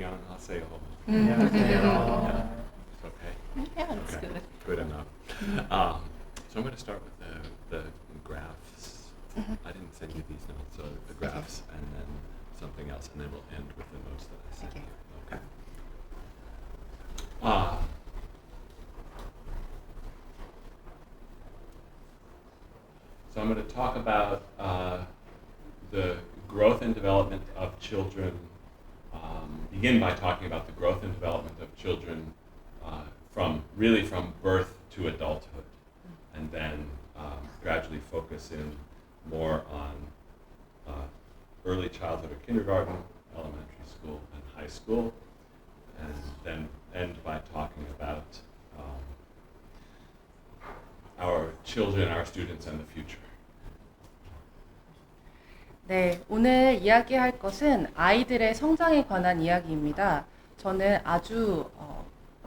안녕하세요. 안녕하세요. Okay. Yeah, it's Okay. good. Good enough. So I'm going to start with the graphs. I didn't send you these notes, so the graphs, and then something else, and then we'll end with the notes that I sent Okay. you. Okay. Uh, so I'm going to talk about the growth and development of children. Begin by talking about the growth and development of children from birth to adulthood, and then gradually focus in more on early childhood or kindergarten, elementary school, and high school, and then end by talking about our children, our students, and the future. 네, 오늘 이야기할 것은 아이들의 성장에 관한 이야기입니다. 저는 아주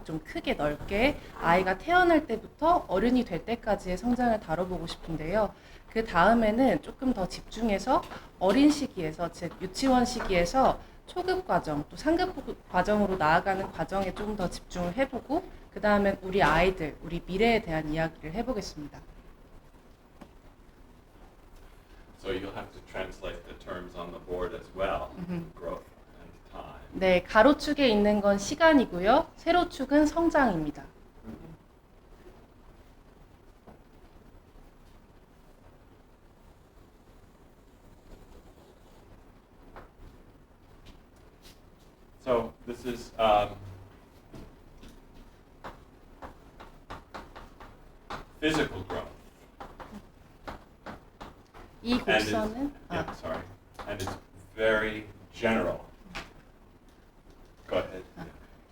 좀 크게 넓게 아이가 태어날 때부터 어른이 될 때까지의 성장을 다뤄보고 싶은데요. 그 다음에는 조금 더 집중해서 어린 시기에서, 즉 유치원 시기에서 초급 과정, 또 상급 과정으로 나아가는 과정에 좀 더 집중을 해보고, 그 다음엔 우리 아이들, 우리 미래에 대한 이야기를 해보겠습니다. So you'll have to translate the terms on the board as well. Growth and time. 네, 가로축에 있는 건 시간이고요. 세로축은 성장입니다. So this is physical growth. 이 And it's, 곡선은 yeah, sorry. And it's very general. Go ahead.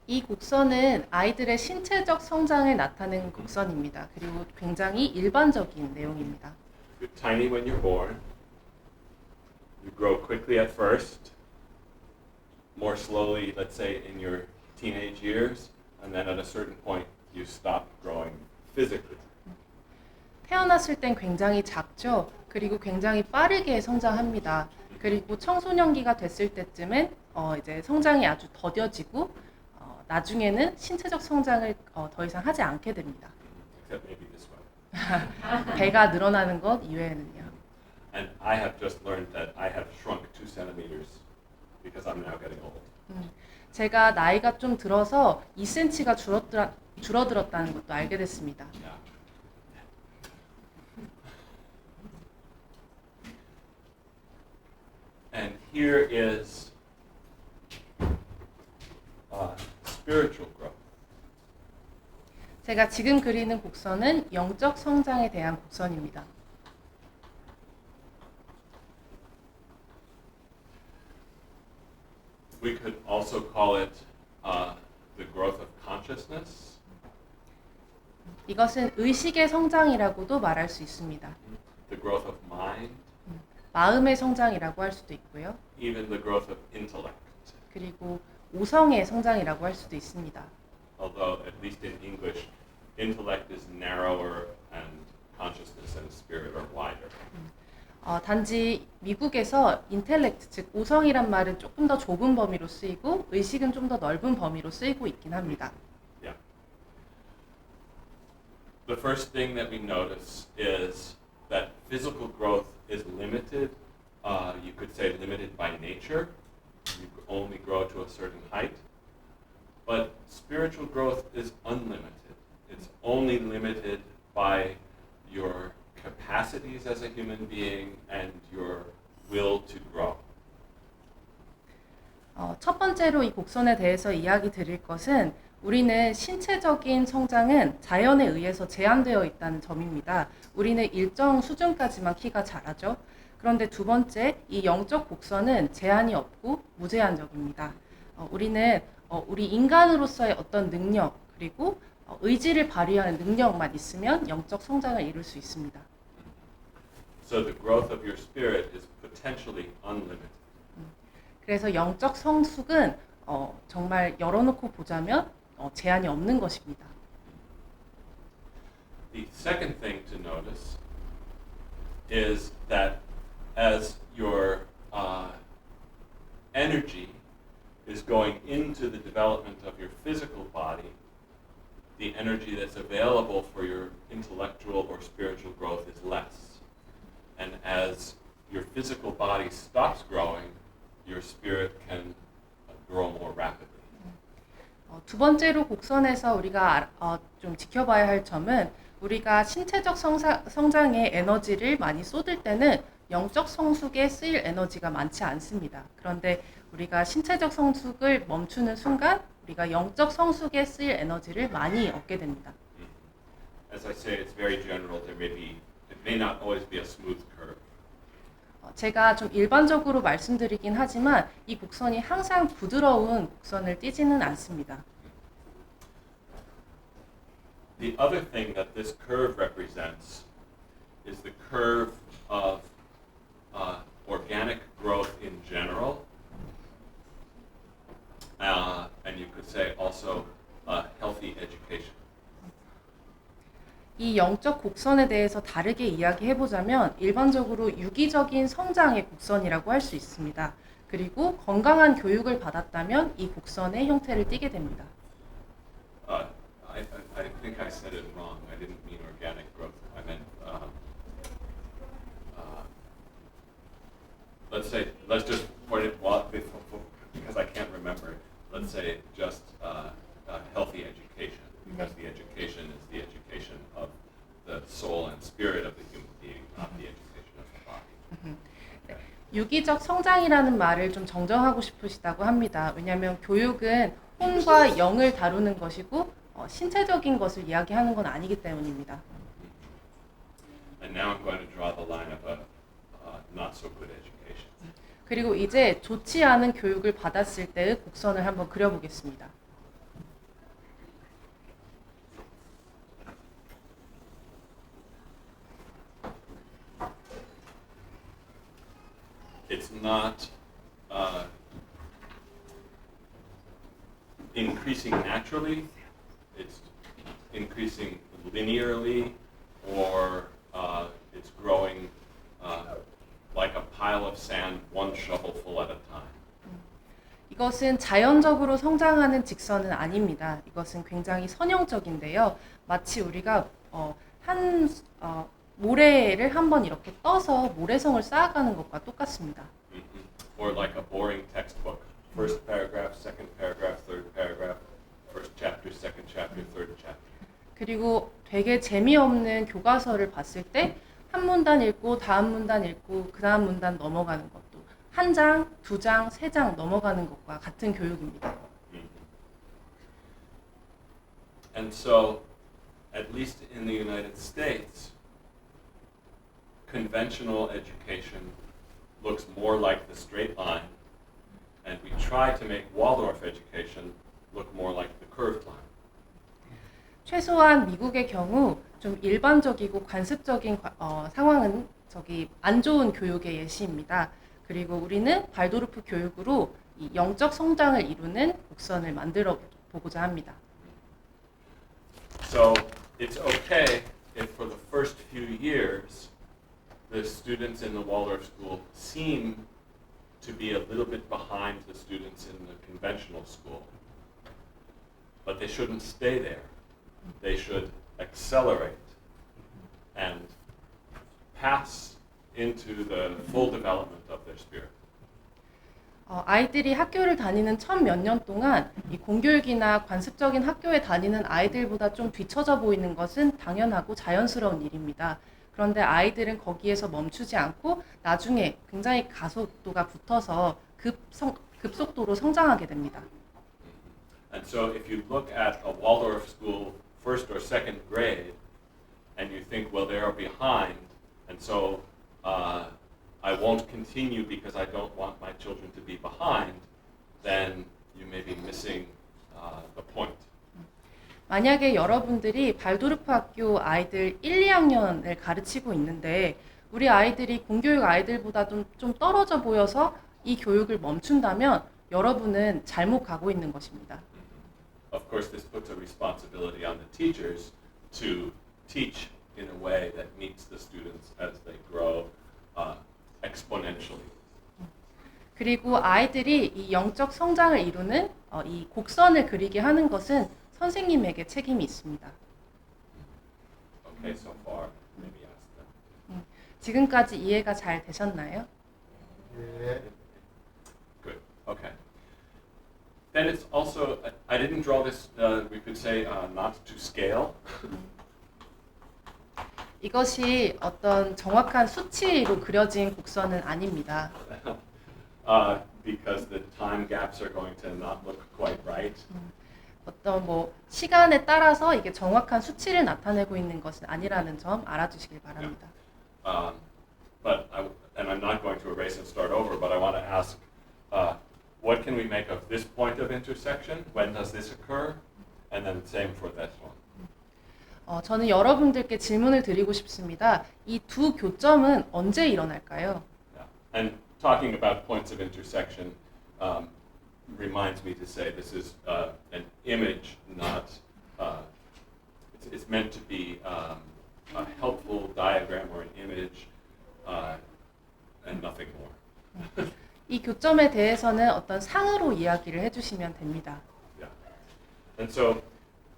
이 곡선은 아이들의 신체적 성장을 나타내는 곡선입니다. 그리고 굉장히 일반적인 내용입니다. You're tiny when you're born. You grow quickly at first, more slowly, let's say, in your teenage years, and then at a certain point, you stop growing physically. 태어났을 땐 굉장히 작죠. 그리고 굉장히 빠르게 성장합니다. 그리고 청소년기가 됐을 때쯤엔 이제 성장이 아주 더뎌지고 나중에는 신체적 성장을 더 이상 하지 않게 됩니다. Except maybe this way. 배가 늘어나는 것 이외에는요. And I have just learned that I have shrunk 2 centimeters because I'm now getting old. 제가 나이가 좀 들어서 2cm가 줄어들었다는 것도 알게 됐습니다. Yeah. And here is spiritual growth. 제가 지금 그리는 곡선은 영적 성장에 대한 곡선입니다. We could also call it the growth of consciousness. 이것은 의식의 성장이라고도 말할 수 있습니다. The growth of mind, 마음의 성장이라고 할 수도 있고요. even the growth of intellect. 그리고 오성의 성장이라고 할 수도 있습니다. Although, at least in English, intellect is narrower and consciousness and spirit are wider. 단지 미국에서 인텔렉트, 즉 오성이란 말은 조금 더 좁은 범위로 쓰이고 의식은 좀 더 넓은 범위로 쓰이고 있긴 합니다. Yeah. The first thing that we notice is that physical growth is limited. You could say limited by nature. You only grow to a certain height. But spiritual growth is unlimited. It's only limited by your capacities as a human being and your will to grow. 첫 번째로 이 곡선에 대해서 이야기 드릴 것은 우리는 신체적인 성장은 자연에 의해서 제한되어 있다는 점입니다. 우리는 일정 수준까지만 키가 자라죠. 그런데 두 번째, 이 영적 곡선은 제한이 없고 무제한적입니다. 우리는 우리 인간으로서의 어떤 능력 그리고 의지를 발휘하는 능력만 있으면 영적 성장을 이룰 수 있습니다. So the growth of your spirit is potentially unlimited. 그래서 영적 성숙은 정말 열어놓고 보자면 제한이 없는 것입니다. The second thing to notice is that as your energy is going into the development of your physical body, the energy that's available for your intellectual or spiritual growth is less. And as your physical body stops growing, your spirit can grow more rapidly. 두 번째로 곡선에서 우리가 좀 지켜봐야 할 점은 우리가 신체적 성장에 에너지를 많이 쏟을 때는 영적 성숙에 쓰일 에너지가 많지 않습니다. 그런데 우리가 신체적 성숙을 멈추는 순간 우리가 영적 성숙에 쓰일 에너지를 많이 얻게 됩니다. As I say, it's very general. It may not always be a smooth curve. 제가 좀 일반적으로 말씀드리긴 하지만 이 곡선이 항상 부드러운 곡선을 띠지는 않습니다. The other thing that this curve represents is the curve of organic growth in general, and you could say also healthy education. 이 영적 곡선에 대해서 다르게 이야기해보자면 일반적으로 유기적인 성장의 곡선이라고 할 수 있습니다. 그리고 건강한 교육을 받았다면 이 곡선의 형태를 띠게 됩니다. I think I said it wrong. I didn't mean organic growth. I meant, let's just point it because I can't remember. Let's say just healthy education, because the education is the education of the soul and spirit of the human being, not the education of the body. 유기적 성장이라는 말을 좀 정정하고 싶으시다고 합니다. 왜냐하면 교육은 혼과 영을 다루는 것이고 신체적인 것을 이야기하는 건 아니기 때문입니다. And now I'm going to draw the line of a not so good education. 그리고 이제 좋지 않은 교육을 받았을 때의 곡선을 한번 그려보겠습니다. It's not increasing naturally, it's increasing linearly, or it's growing like a pile of sand, one shovelful at a time. 이것은 자연적으로 성장하는 직선은 아닙니다. 이것은 굉장히 선형적인데요. 마치 우리가 모래를 한번 이렇게 떠서 모래성을 쌓아가는 것과 똑같습니다. Or like a boring textbook. First paragraph, second paragraph, third paragraph, first chapter, second chapter, third chapter. 그리고 되게 재미없는 교과서를 봤을 때 한 문단 읽고 다음 문단 읽고 그 다음 문단 넘어가는 것도 한 장, 두 장, 세 장 넘어가는 것과 같은 교육입니다. And so, at least in the United States, conventional education looks more like the straight line, and we try to make Waldorf education look more like the curved line. 최소한 미국의 경우 좀 일반적이고 관습적인 상황은 안 좋은 교육의 예시입니다. 그리고 우리는 발도르프 교육으로 이 영적 성장을 이루는 곡선을 만들어 보고자 합니다. So it's okay if for the first few years the students in the Waldorf school seem to be a little bit behind the students in the conventional school. But they shouldn't stay there. They should accelerate and pass into the full development of their spirit. 아이들이 학교를 다니는 첫 몇 년 동안 이 공교육이나 관습적인 학교에 다니는 아이들보다 좀 뒤처져 보이는 것은 당연하고 자연스러운 일입니다. 그런데 아이들은 거기에서 멈추지 않고 나중에 굉장히 가속도가 붙어서 급속도로 성장하게 됩니다. And so if you look at a Waldorf school first or second grade and you think, well, they are behind, and so I won't continue because I don't want my children to be behind, then you may be missing the point. 만약에 여러분들이 발도르프 학교 아이들 1, 2학년을 가르치고 있는데 우리 아이들이 공교육 아이들보다 좀 떨어져 보여서 이 교육을 멈춘다면 여러분은 잘못 가고 있는 것입니다. Of course, this puts a responsibility on the teachers to teach in a way that meets the students as they grow exponentially. 그리고 아이들이 이 영적 성장을 이루는 이 곡선을 그리게 하는 것은 선생님에게 책임이 있습니다. Okay, so far, maybe ask them. 지금까지 이해가 잘 되셨나요? 예. Good. Okay. Then it's also, I didn't draw this, we could say, not to scale. 이것이 어떤 정확한 수치로 그려진 곡선은 아닙니다. Because the time gaps are going to not look quite right. 어떤 뭐 시간에 따라서 이게 정확한 수치를 나타내고 있는 것은 아니라는 점 알아두시길 바랍니다. And I'm not going to erase and start over, but I want to ask, what can we make of this point of intersection? When does this occur? And then same for this one. 저는 여러분들께 질문을 드리고 싶습니다. 이 두 교점은 언제 일어날까요? Yeah. And talking about points of intersection reminds me to say this is an image, not. It's meant to be a helpful diagram or an image, and nothing more. 이 교점에 대해서는 어떤 상으로 이야기를 해주시면 됩니다. Yeah. And so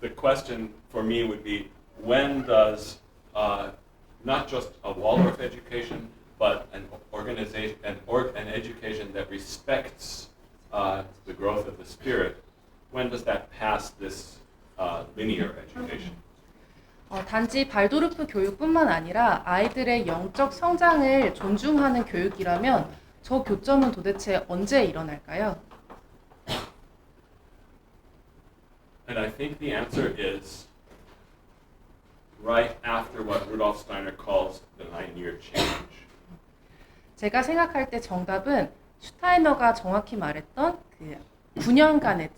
the question for me would be, when does not just a Waldorf education, but an organization, an education that respects the growth of the spirit, when does that pass this linear education? 단지 발도르프 교육뿐만 아니라 아이들의 영적 성장을 존중하는 교육이라면 저 교점은 도대체 언제 일어날까요? And I think the answer is right after what Rudolf Steiner calls the 9-year change. 제가 생각할 때 정답은 슈타이너가 정확히 말했던 그 9년간의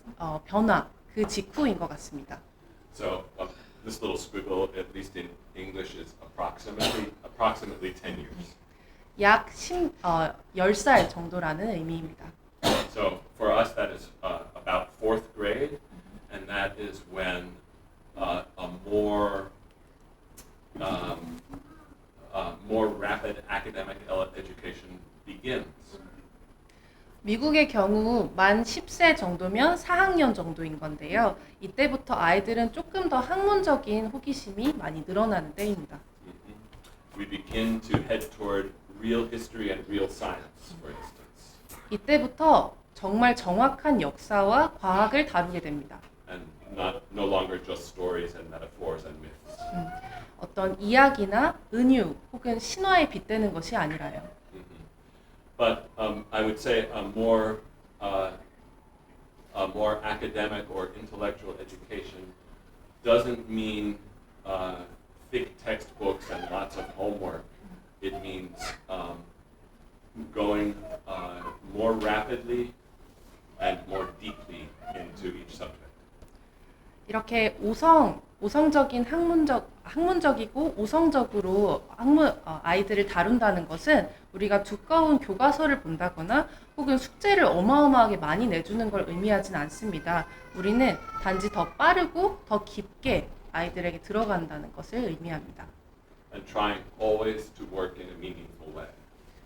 변화, 그 직후인 것 같습니다. So this little squiggle, at least in English, is approximately 10 years. 약 10살 정도라는 의미입니다. So for us, that is about 4th grade, and that is when a more rapid academic education begins. 미국의 경우 만 10세 정도면 4학년 정도인 건데요. 이때부터 아이들은 조금 더 학문적인 호기심이 많이 늘어나는 때입니다. We begin to head toward real history and real science, for instance. 이때부터 정말 정확한 역사와 과학을 다루게 됩니다. And no longer just stories and metaphors and myths. 어떤 이야기나 은유 혹은 신화에 빗대는 것이 아니라요. But I would say a more academic or intellectual education doesn't mean thick textbooks and lots of homework. It means going more rapidly and more deeply into each subject. 이렇게 오성적인 학문적이고 우성적으로 아이들을 다룬다는 것은 우리가 두꺼운 교과서를 본다거나 혹은 숙제를 어마어마하게 많이 내주는 걸 의미하진 않습니다. 우리는 단지 더 빠르고 더 깊게 아이들에게 들어간다는 것을 의미합니다. And trying always to work in a meaningful way.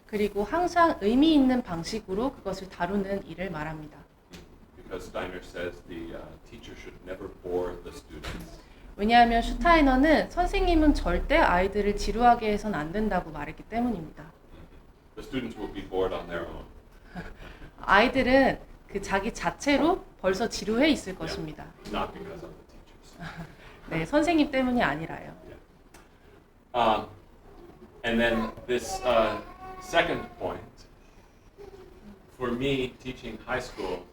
그리고 항상 의미 있는 방식으로 그것을 다루는 일을 말합니다. Because Steiner says the teacher should never bore the students. 왜냐하면 슈타이너는 선생님은 절대 아이들을 지루하게 해서는 안 된다고 말했기 때문입니다. The students will be bored on their own. 아이들은 그 자기 자체로 벌써 지루해 있을 것입니다. Not because of the teachers. 네, 선생님 때문이 아니라요. And then this second point, for me, teaching high school,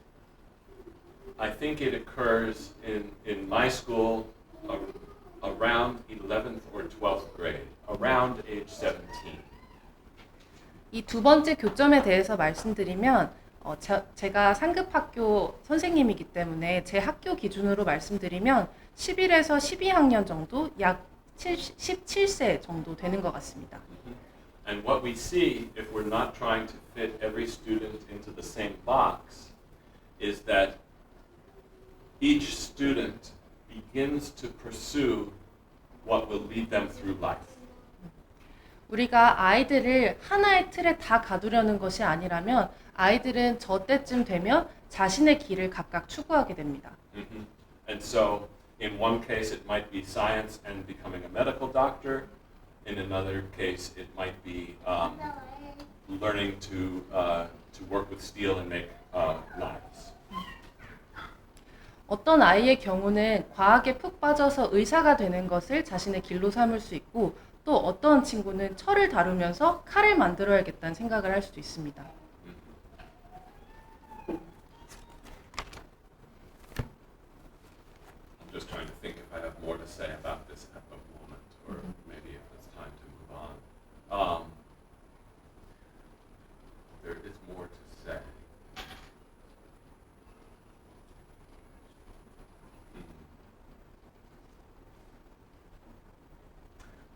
I think it occurs in my school around 11th or 12th grade, around age 17. 이 두 번째 교점에 대해서 말씀드리면 제가 상급 학교 선생님이기 때문에 제 학교 기준으로 말씀드리면 11에서 12학년 정도, 약 17세 정도 되는 것 같습니다. And what we see, if we're not trying to fit every student into the same box, is that each student begins to pursue what will lead them through life. 우리가 아이들을 하나의 틀에 다 가두려는 것이 아니라면 아이들은 저 때쯤 되면 자신의 길을 각각 추구하게 됩니다. Mhm. And so, in one case, it might be science and becoming a medical doctor. In another case, it might be learning to work with steel and make knives. 어떤 아이의 경우는 과학에 푹 빠져서 의사가 되는 것을 자신의 길로 삼을 수 있고 또 어떤 친구는 철을 다루면서 칼을 만들어야겠다는 생각을 할 수도 있습니다. I'm just trying to think if I have more to say about this at the moment, or maybe if it's time to move on. There is more to say.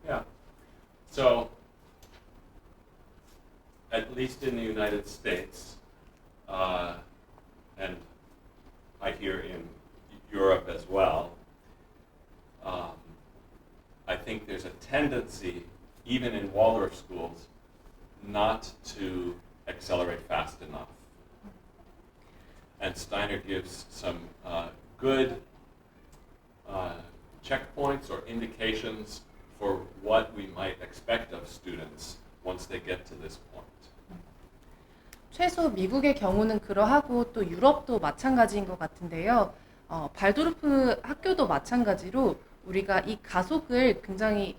Yeah. So, at least in the United States, and I hear in Europe as well, I think there's a tendency, even in Waldorf schools, not to accelerate fast enough. And Steiner gives some good checkpoints or indications for what we might expect of students once they get to this point. 최소 미국의 경우는 그러하고 또 유럽도 마찬가지인 것 같은데요. 발도르프 학교도 마찬가지로 우리가 이 가속을 굉장히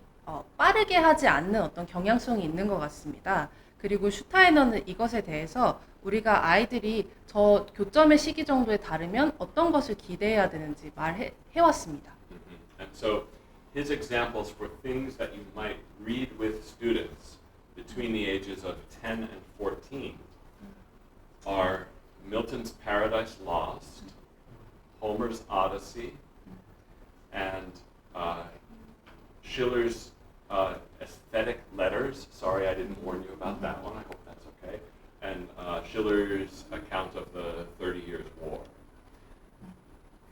빠르게 하지 않는 어떤 경향성이 있는 것 같습니다. 그리고 슈타이너는 이것에 대해서 우리가 아이들이 저 교점의 시기 정도에 다르면 어떤 것을 기대해야 되는지 말해왔습니다. And so his examples for things that you might read with students between the ages of 10 and 14 are Milton's Paradise Lost, Homer's Odyssey, and Schiller's Aesthetic Letters. Sorry, I didn't warn you about that one. I hope that's okay. And Schiller's account of the 30 Years' War.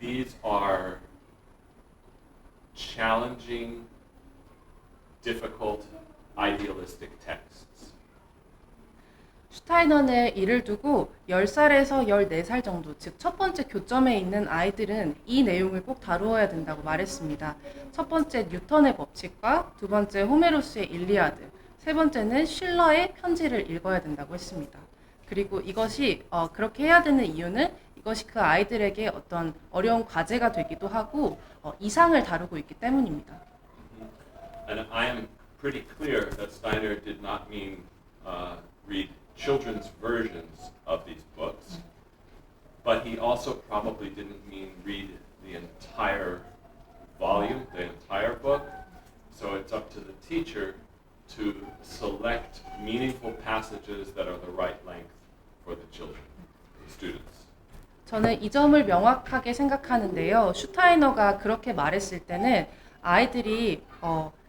These are challenging, difficult, idealistic texts. 슈타이너는 이를 두고 10살에서 14살 정도, 즉 첫 번째 교점에 있는 아이들은 이 내용을 꼭 다루어야 된다고 말했습니다. 첫 번째 뉴턴의 법칙과 두 번째 호메로스의 일리아드, 세 번째는 실러의 편지를 읽어야 된다고 했습니다. 그리고 이것이 그렇게 해야 되는 이유는 이것이 그 아이들에게 어떤 어려운 과제가 되기도 하고 이상을 다루고 있기 때문입니다. And I am pretty clear that Steiner did not mean read children's versions of these books, but he also probably didn't mean read the entire volume, the entire book. So it's up to the teacher to select meaningful passages that are the right length for the children, the students. 저는 이 점을 명확하게 생각하는데요. 슈타이너가 그렇게 말했을 때는 아이들이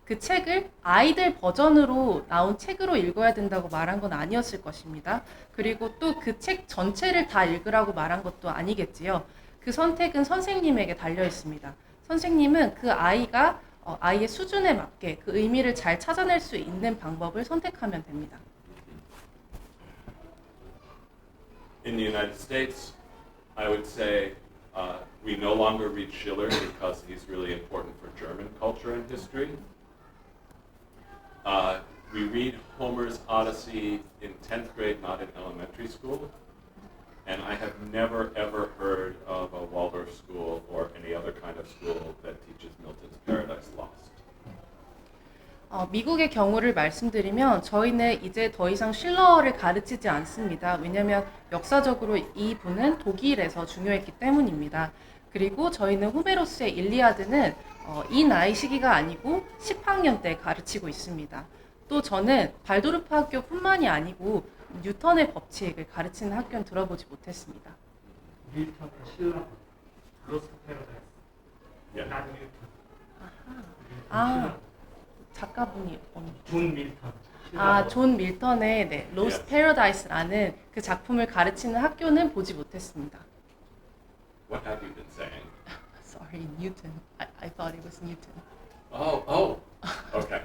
그 책을 아이들 버전으로 나온 책으로 읽어야 된다고 말한 건 아니었을 것입니다. 그리고 또 그 책 전체를 다 읽으라고 말한 것도 아니겠지요. 그 선택은 선생님에게 달려 있습니다. 선생님은 그 아이가 아이의 수준에 맞게 그 의미를 잘 찾아낼 수 있는 방법을 선택하면 됩니다. In the United States, I would say we no longer read Schiller because he's really important for German culture and history. We read Homer's Odyssey in 10th grade, not in elementary school. And I have never ever heard of a Waldorf school or any other kind of school that teaches Milton's Paradise Lost. 미국의 경우를 말씀드리면 저희는 이제 더 이상 실러를 가르치지 않습니다. 왜냐하면 역사적으로 이 분은 독일에서 중요했기 때문입니다. 그리고 저희는 호메로스의 일리아드는 이 나이 시기가 아니고 10학년 때 가르치고 있습니다. 또 저는 발도르프 학교뿐만이 아니고 뉴턴의 법칙을 가르치는 학교는 들어보지 못했습니다. 밀턴, 실러, 로스트 패러다이스, Yeah. 난 뉴턴. 아, 작가분이 존 밀턴. 존 밀턴의 네, 로스트 Yes. 패러다이스라는 그 작품을 가르치는 학교는 보지 못했습니다. What have you been saying? Sorry, Newton. I thought it was Newton. Oh, okay.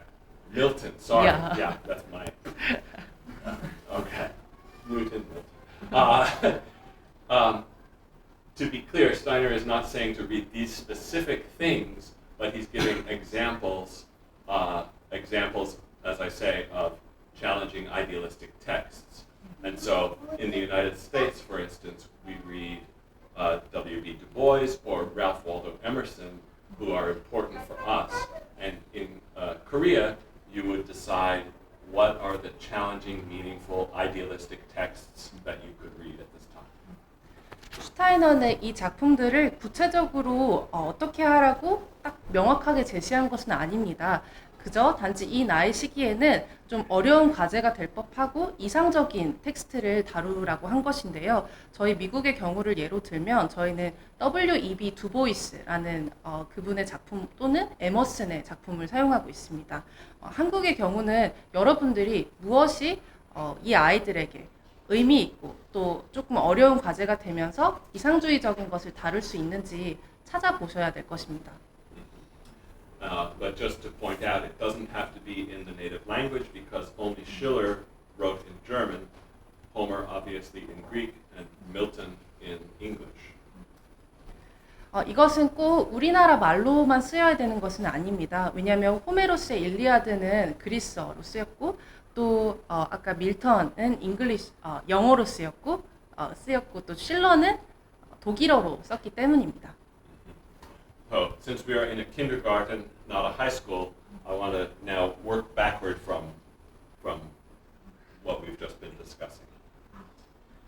Milton, sorry. Yeah. Yeah, that's my. Okay. Newton, Milton. To be clear, Steiner is not saying to read these specific things, but he's giving examples, as I say, of challenging idealistic texts. And so in the United States, for instance, we read W.B. Du Bois or Ralph Waldo Emerson, who are important for us. And in Korea, you would decide what are the challenging, meaningful, idealistic texts that you could read at this time. 슈타이너는 이 작품들을 구체적으로 어떻게 하라고 딱 명확하게 제시한 것은 아닙니다. 그저 단지 이 나이 시기에는 좀 어려운 과제가 될 법하고 이상적인 텍스트를 다루라고 한 것인데요. 저희 미국의 경우를 예로 들면 저희는 W.E.B. 두보이스라는 그분의 작품 또는 에머슨의 작품을 사용하고 있습니다. 한국의 경우는 여러분들이 무엇이 이 아이들에게 의미 있고 또 조금 어려운 과제가 되면서 이상주의적인 것을 다룰 수 있는지 찾아보셔야 될 것입니다. But just to point out, it doesn't have to be in the native language because only Schiller wrote in German, Homer obviously in Greek, and Milton in English. 이것은 꼭 우리나라 말로만 쓰여야 되는 것은 아닙니다. 왜냐하면 호메로스의 일리아드는 그리스어로 쓰였고 또 아까 밀턴은 영어로 쓰였고 또 실러는 독일어로 썼기 때문입니다. So, since we are in a kindergarten, not a high school, I want to now work backward from what we've just been discussing.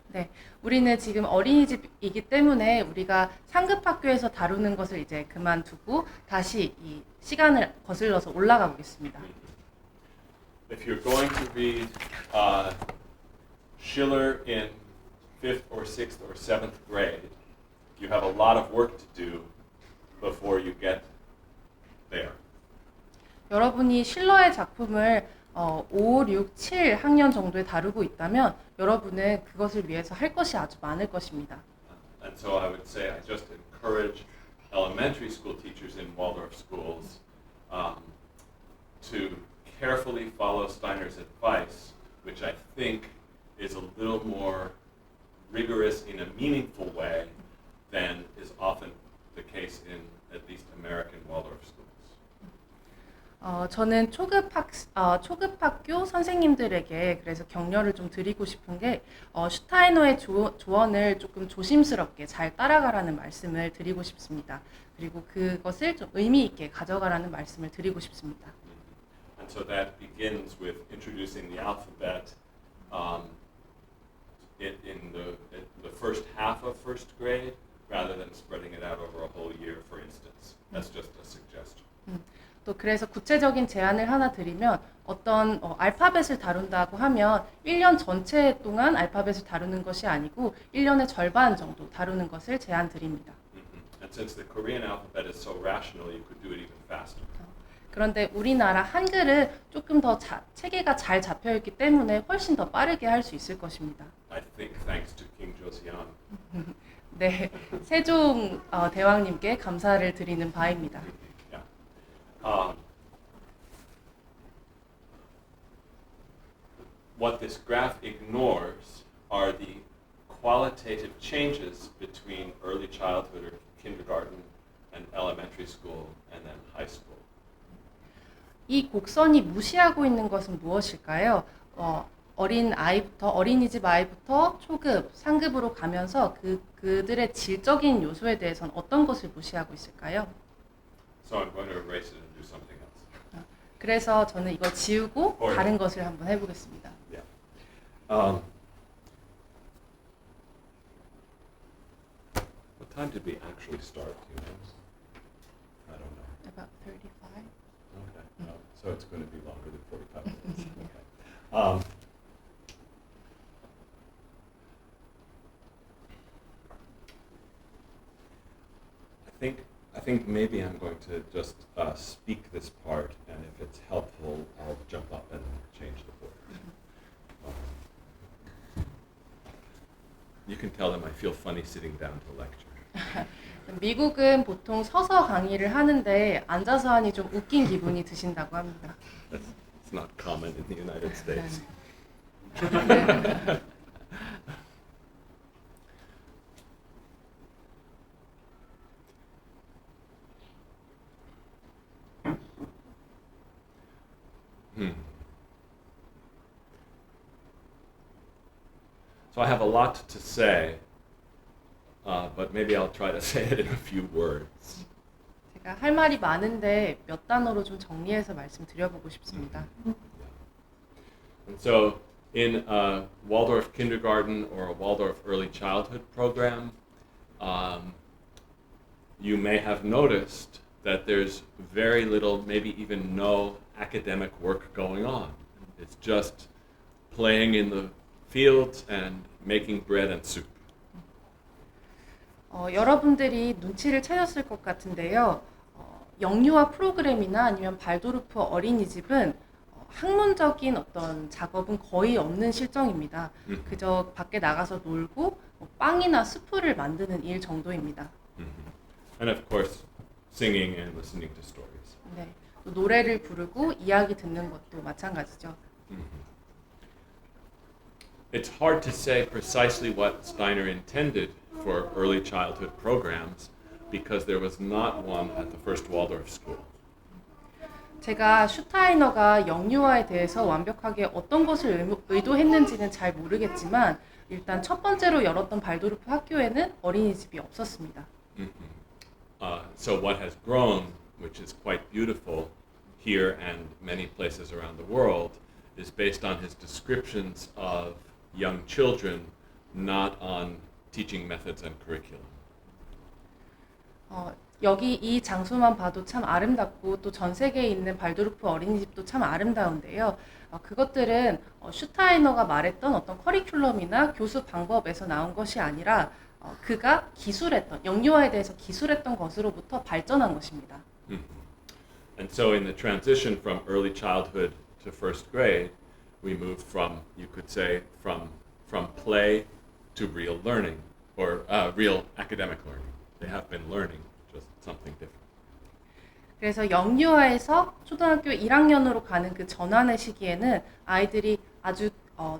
네, 우리는 지금 어린이집이기 때문에 우리가 상급 학교에서 다루는 것을 이제 그만두고 다시 이 시간을 거슬러서 올라가 보겠습니다. If you're going to read Schiller in 5th or 6th or 7th grade, you have a lot of work to do before you get there. 여러분이 실러의 작품을 5, 6, 7 학년 정도에 다루고 있다면 여러분은 그것을 위해서 할 것이 아주 많을 것입니다. And so I would say I just encourage elementary school teachers in Waldorf schools to carefully follow Steiner's advice, which I think is a little more rigorous in a meaningful way than is often the case in at least American Waldorf schools. 저는 초급학교 선생님들에게 그래서 격려를 좀 드리고 싶은 게 슈타이너의 조언을 조금 조심스럽게 잘 따라가라는 말씀을 드리고 싶습니다. 그리고 그것을 좀 의미 있게 가져가라는 말씀을 드리고 싶습니다. And so that begins with introducing the alphabet in the first half of first grade, rather than spreading it out over a whole year, for instance. That's just a suggestion. 또 그래서 구체적인 제안을 하나 드리면 어떤 알파벳을 다룬다고 하면 1년 전체 동안 알파벳을 다루는 것이 아니고 1년의 절반 정도 다루는 것을 제안 드립니다. And since the Korean alphabet is so rational, you could do it even faster. 그런데 우리나라 한글은 조금 더 체계가 잘 잡혀 있기 때문에 훨씬 더 빠르게 할 수 있을 것입니다. I think thanks to King Joseon. 네, 세종 대왕님께 감사를 드리는 바입니다. What this graph ignores are the qualitative changes between early childhood or kindergarten and elementary school and then high school. 이 곡선이 무시하고 있는 것은 무엇일까요? 어린이집 아이부터 초급, 상급으로 가면서 그들의 질적인 요소에 대해서는 어떤 것을 무시하고 있을까요? So I'm going to erase it and do something else. 그래서 저는 이거 지우고 다른 것을 한번 해보겠습니다. Yeah. What time did we actually start? Do you know? I don't know. About 35. Okay. So it's going to be longer than 45 minutes. Okay. I think maybe I'm going to just speak this part, and if it's helpful, I'll jump up and change the board. You can tell them I feel funny sitting down to lecture. 미국은 보통 서서 강의를 하는데 앉아서 하니 좀 웃긴 기분이 드신다고 합니다. It's not common in the United States. So I have a lot to say, but maybe I'll try to say it in a few words. 제가 할 말이 많은데 몇 단어로 좀 정리해서 말씀드려보고 싶습니다. And so in a Waldorf kindergarten or a Waldorf early childhood program, you may have noticed that there's very little, maybe even no academic work going on. It's just playing in the fields and making bread and soup. 여러분들이 눈치를 채셨을 것 같은데요. 영유아 프로그램이나 아니면 발도르프 어린이집은 학문적인 어떤 작업은 거의 없는 실정입니다. 그저 밖에 나가서 놀고 빵이나 스프를 만드는 일 정도입니다. And of course, singing and listening to stories. 네, 또 노래를 부르고 이야기 듣는 것도 마찬가지죠. It's hard to say precisely what Steiner intended for early childhood programs because there was not one at the first Waldorf school. 제가 슈타이너가 영유아에 대해서 완벽하게 어떤 것을 의도했는지는 잘 모르겠지만 일단 첫 번째로 열었던 발도르프 학교에는 어린이집이 없었습니다. So what has grown, which is quite beautiful here and many places around the world, is based on his descriptions of young children, not on teaching methods and curriculum. 여기 이 장소만 봐도 참 아름답고 또 전 세계에 있는 발도르프 어린이집도 참 아름다운데요. 그것들은 슈타이너가 말했던 어떤 커리큘럼이나 교수 방법에서 나온 것이 아니라 그가 기술했던 영유아에 대해서 기술했던 것으로부터 발전한 것입니다. And so in the transition from early childhood to first grade, we moved from, you could say, from play to real learning, or real academic learning. They have been learning, just something different. 그래서 영유아에서 초등학교 1학년으로 가는 그 전환의 시기에는 아이들이 아주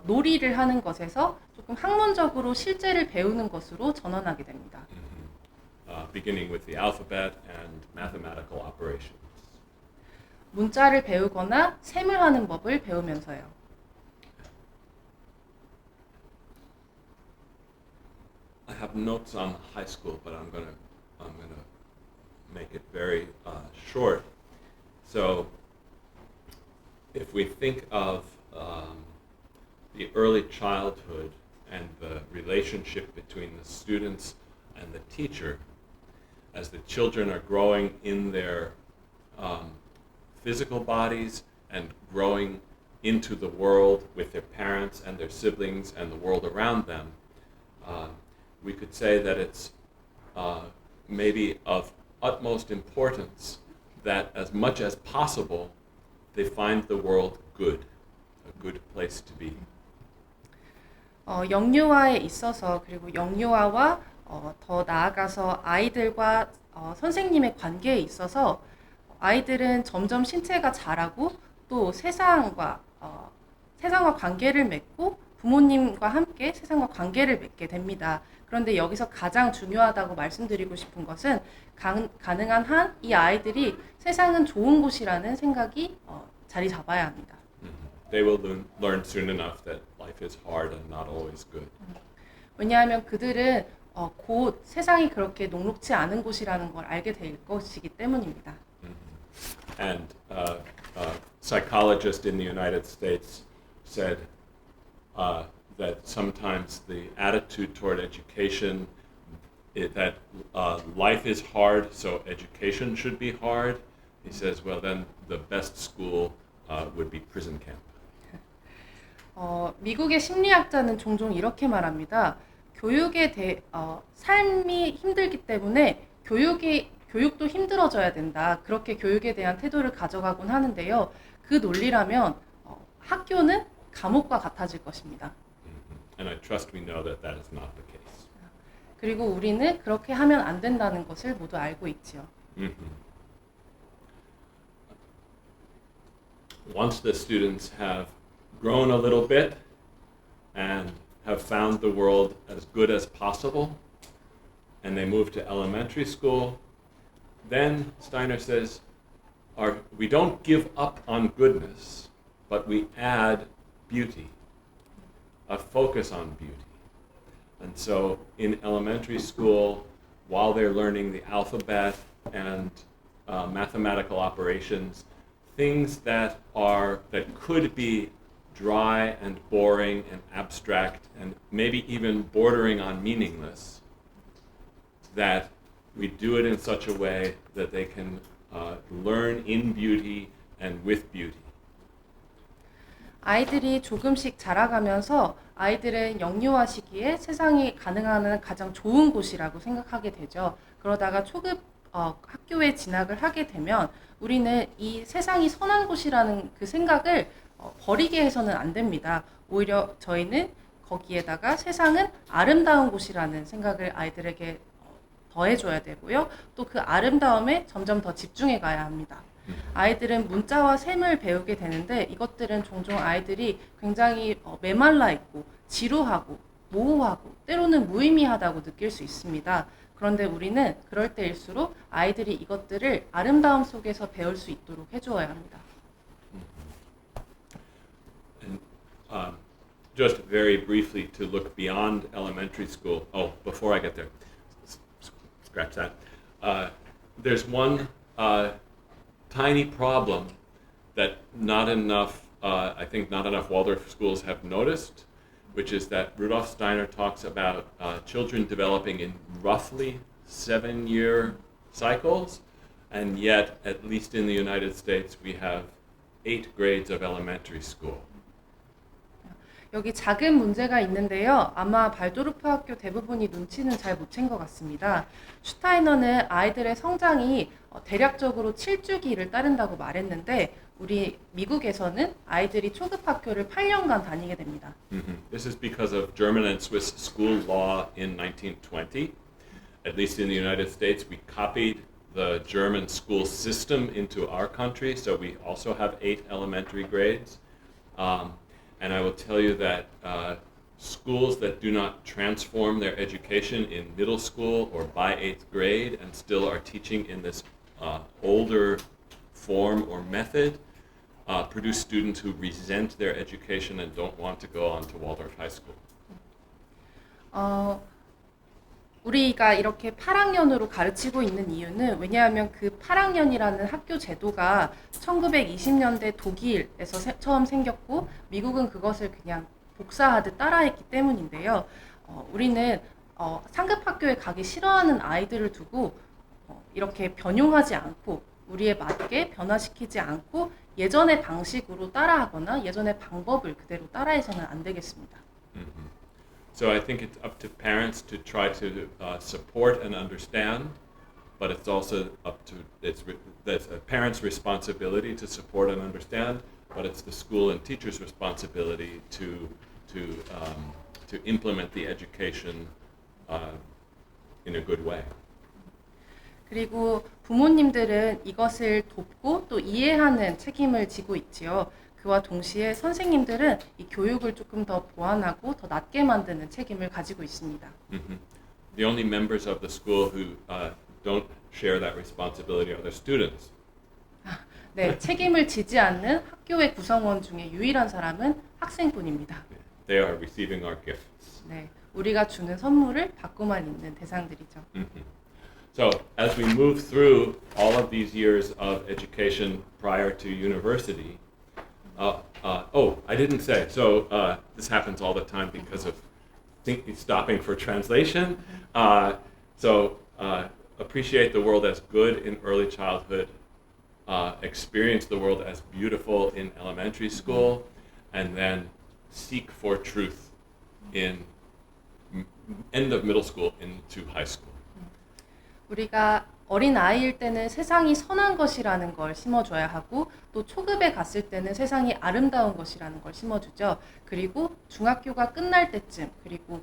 놀이를 하는 것에서 조금 학문적으로 실제를 배우는 것으로 전환하게 됩니다. Beginning with the alphabet and mathematical operations. 문자를 배우거나 셈을 하는 법을 배우면서요. I have notes on high school, but I'm gonna make it very short. So, if we think of the early childhood and the relationship between the students and the teacher, as the children are growing in their physical bodies and growing into the world with their parents and their siblings and the world around them, we could say that it's maybe of utmost importance that as much as possible they find the world good, a good place to be. 영유아에 있어서 그리고 영유아와 더 나아가서 아이들과 선생님의 관계에 있어서 아이들은 점점 신체가 자라고 또 세상과 관계를 맺고 부모님과 함께 세상과 관계를 맺게 됩니다. 그런데 여기서 가장 중요하다고 말씀드리고 싶은 것은 가능한 한 이 아이들이 세상은 좋은 곳이라는 생각이 자리 잡아야 합니다. They will learn soon enough that life is hard and not always good. 왜냐하면 그들은 곧 세상이 그렇게 녹록지 않은 곳이라는 걸 알게 될 것이기 때문입니다. And a psychologist in the United States said that sometimes the attitude toward education that life is hard, so education should be hard. He says, well, then the best school would be prison camp. 미국의 심리학자는 종종 이렇게 말합니다. 삶이 힘들기 때문에 교육도 힘들어져야 된다. 그렇게 교육에 대한 태도를 가져가곤 하는데요. 그 논리라면 학교는 감옥과 같아질 것입니다. And I trust we know that that is not the case. 그리고 우리는 그렇게 하면 안 된다는 것을 모두 알고 있지요. once the students have grown a little bit and have found the world as good as possible, and they move to elementary school, then Steiner says, we don't give up on goodness, but we add beauty, a focus on beauty. And so in elementary school, while they're learning the alphabet and mathematical operations, things that could be dry and boring and abstract and maybe even bordering on meaningless, that we do it in such a way that they can learn in beauty and with beauty. 아이들이 조금씩 자라가면서 아이들은 영유아 시기에 세상이 가능한 가장 좋은 곳이라고 생각하게 되죠. 그러다가 초급 학교에 진학을 하게 되면 우리는 이 세상이 선한 곳이라는 그 생각을 버리게 해서는 안 됩니다. 오히려 저희는 거기에다가 세상은 아름다운 곳이라는 생각을 아이들에게 더해줘야 되고요. 또 그 아름다움에 점점 더 집중해 가야 합니다. 아이들은 문자와 셈을 배우게 되는데 이것들은 종종 아이들이 굉장히 메말라 있고 지루하고 모호하고 때로는 무의미하다고 느낄 수 있습니다. 그런데 우리는 그럴 때일수록 아이들이 이것들을 아름다움 속에서 배울 수 있도록 해주어야 합니다. And, just very briefly to look beyond elementary school. Oh, before I get there, scratch that. There's one tiny problem that I think not enough Waldorf schools have noticed, which is that Rudolf Steiner talks about children developing in roughly 7-year cycles, and yet, at least in the United States, we have 8 grades of elementary school. 여기 작은 문제가 있는데요. 아마 발도르프 학교 대부분이 눈치는 잘 못 챈 것 같습니다. 슈타이너는 아이들의 성장이 대략적으로 7주기를 따른다고 말했는데 우리 미국에서는 아이들이 초급 학교를 8년간 다니게 됩니다. This is because of German and Swiss school law in 1920. At least in the United States, we copied the German school system into our country, so we also have 8 elementary grades. And I will tell you that schools that do not transform their education in middle school or by 8th grade and still are teaching in this older form or method produce students who resent their education and don't want to go on to Waldorf High School. 우리가 이렇게 8학년으로 가르치고 있는 이유는 왜냐하면 그 8학년이라는 학교 제도가 1920년대 독일에서 처음 생겼고 미국은 그것을 그냥 복사하듯 따라했기 때문인데요. 우리는 상급 학교에 가기 싫어하는 아이들을 두고 이렇게 변용하지 않고 우리에 맞게 변화시키지 않고 예전의 방식으로 따라하거나 예전의 방법을 그대로 따라해서는 안 되겠습니다. So I think it's up to parents to try to support and understand, but it's also up to that's a parent's responsibility to support and understand, but it's the school and teachers' responsibility to implement the education in a good way. 그리고 부모님들은 이것을 돕고 또 이해하는 책임을 지고 있지요. 그와 동시에 선생님들은 이 교육을 조금 더 보완하고 더 낫게 만드는 책임을 가지고 있습니다. The only members of the school who don't share that responsibility are the students. 네, 책임을 지지 않는 학교의 구성원 중에 유일한 사람은 학생뿐입니다. They are receiving our gifts. 네, 우리가 주는 선물을 받고만 있는 대상들이죠. So as we move through all of these years of education prior to university, I didn't say. So this happens all the time because of stopping for translation. So appreciate the world as good in early childhood, experience the world as beautiful in elementary school, and then seek for truth in end of middle school into high school. 우리가 어린 아이일 때는 세상이 선한 것이라는 걸 심어줘야 하고 또 초급에 갔을 때는 세상이 아름다운 것이라는 걸 심어주죠. 그리고 중학교가 끝날 때쯤 그리고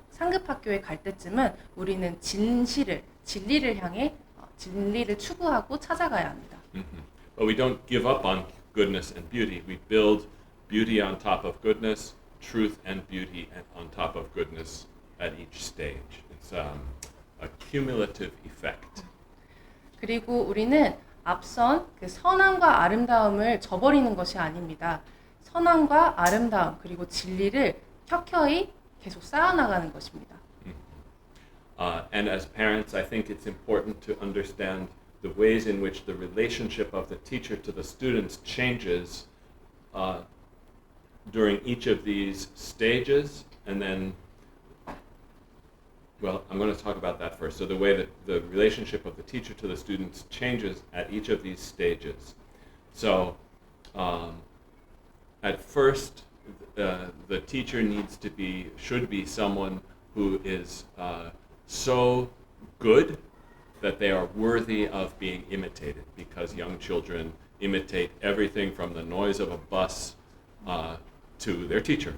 상급 학교에 갈 때쯤은 우리는 진리를 향해 진리를 추구하고 찾아가야 합니다. But we don't give up on goodness and beauty. We build beauty on top of goodness, truth and beauty on top of goodness at each stage. It's a cumulative effect. 그리고 우리는 앞선 그 선함과 아름다움을 저버리는 것이 아닙니다. 선함과 아름다움 그리고 진리를 켜켜이 계속 쌓아나가는 것입니다. And as parents, I think it's important to understand the ways in which the relationship of the teacher to the students changes during each of these stages. And then, well, I'm going to talk about that first. So the way that the relationship of the teacher to the students changes at each of these stages. So at first, the teacher should be someone who is so good that they are worthy of being imitated, because young children imitate everything from the noise of a bus to their teacher.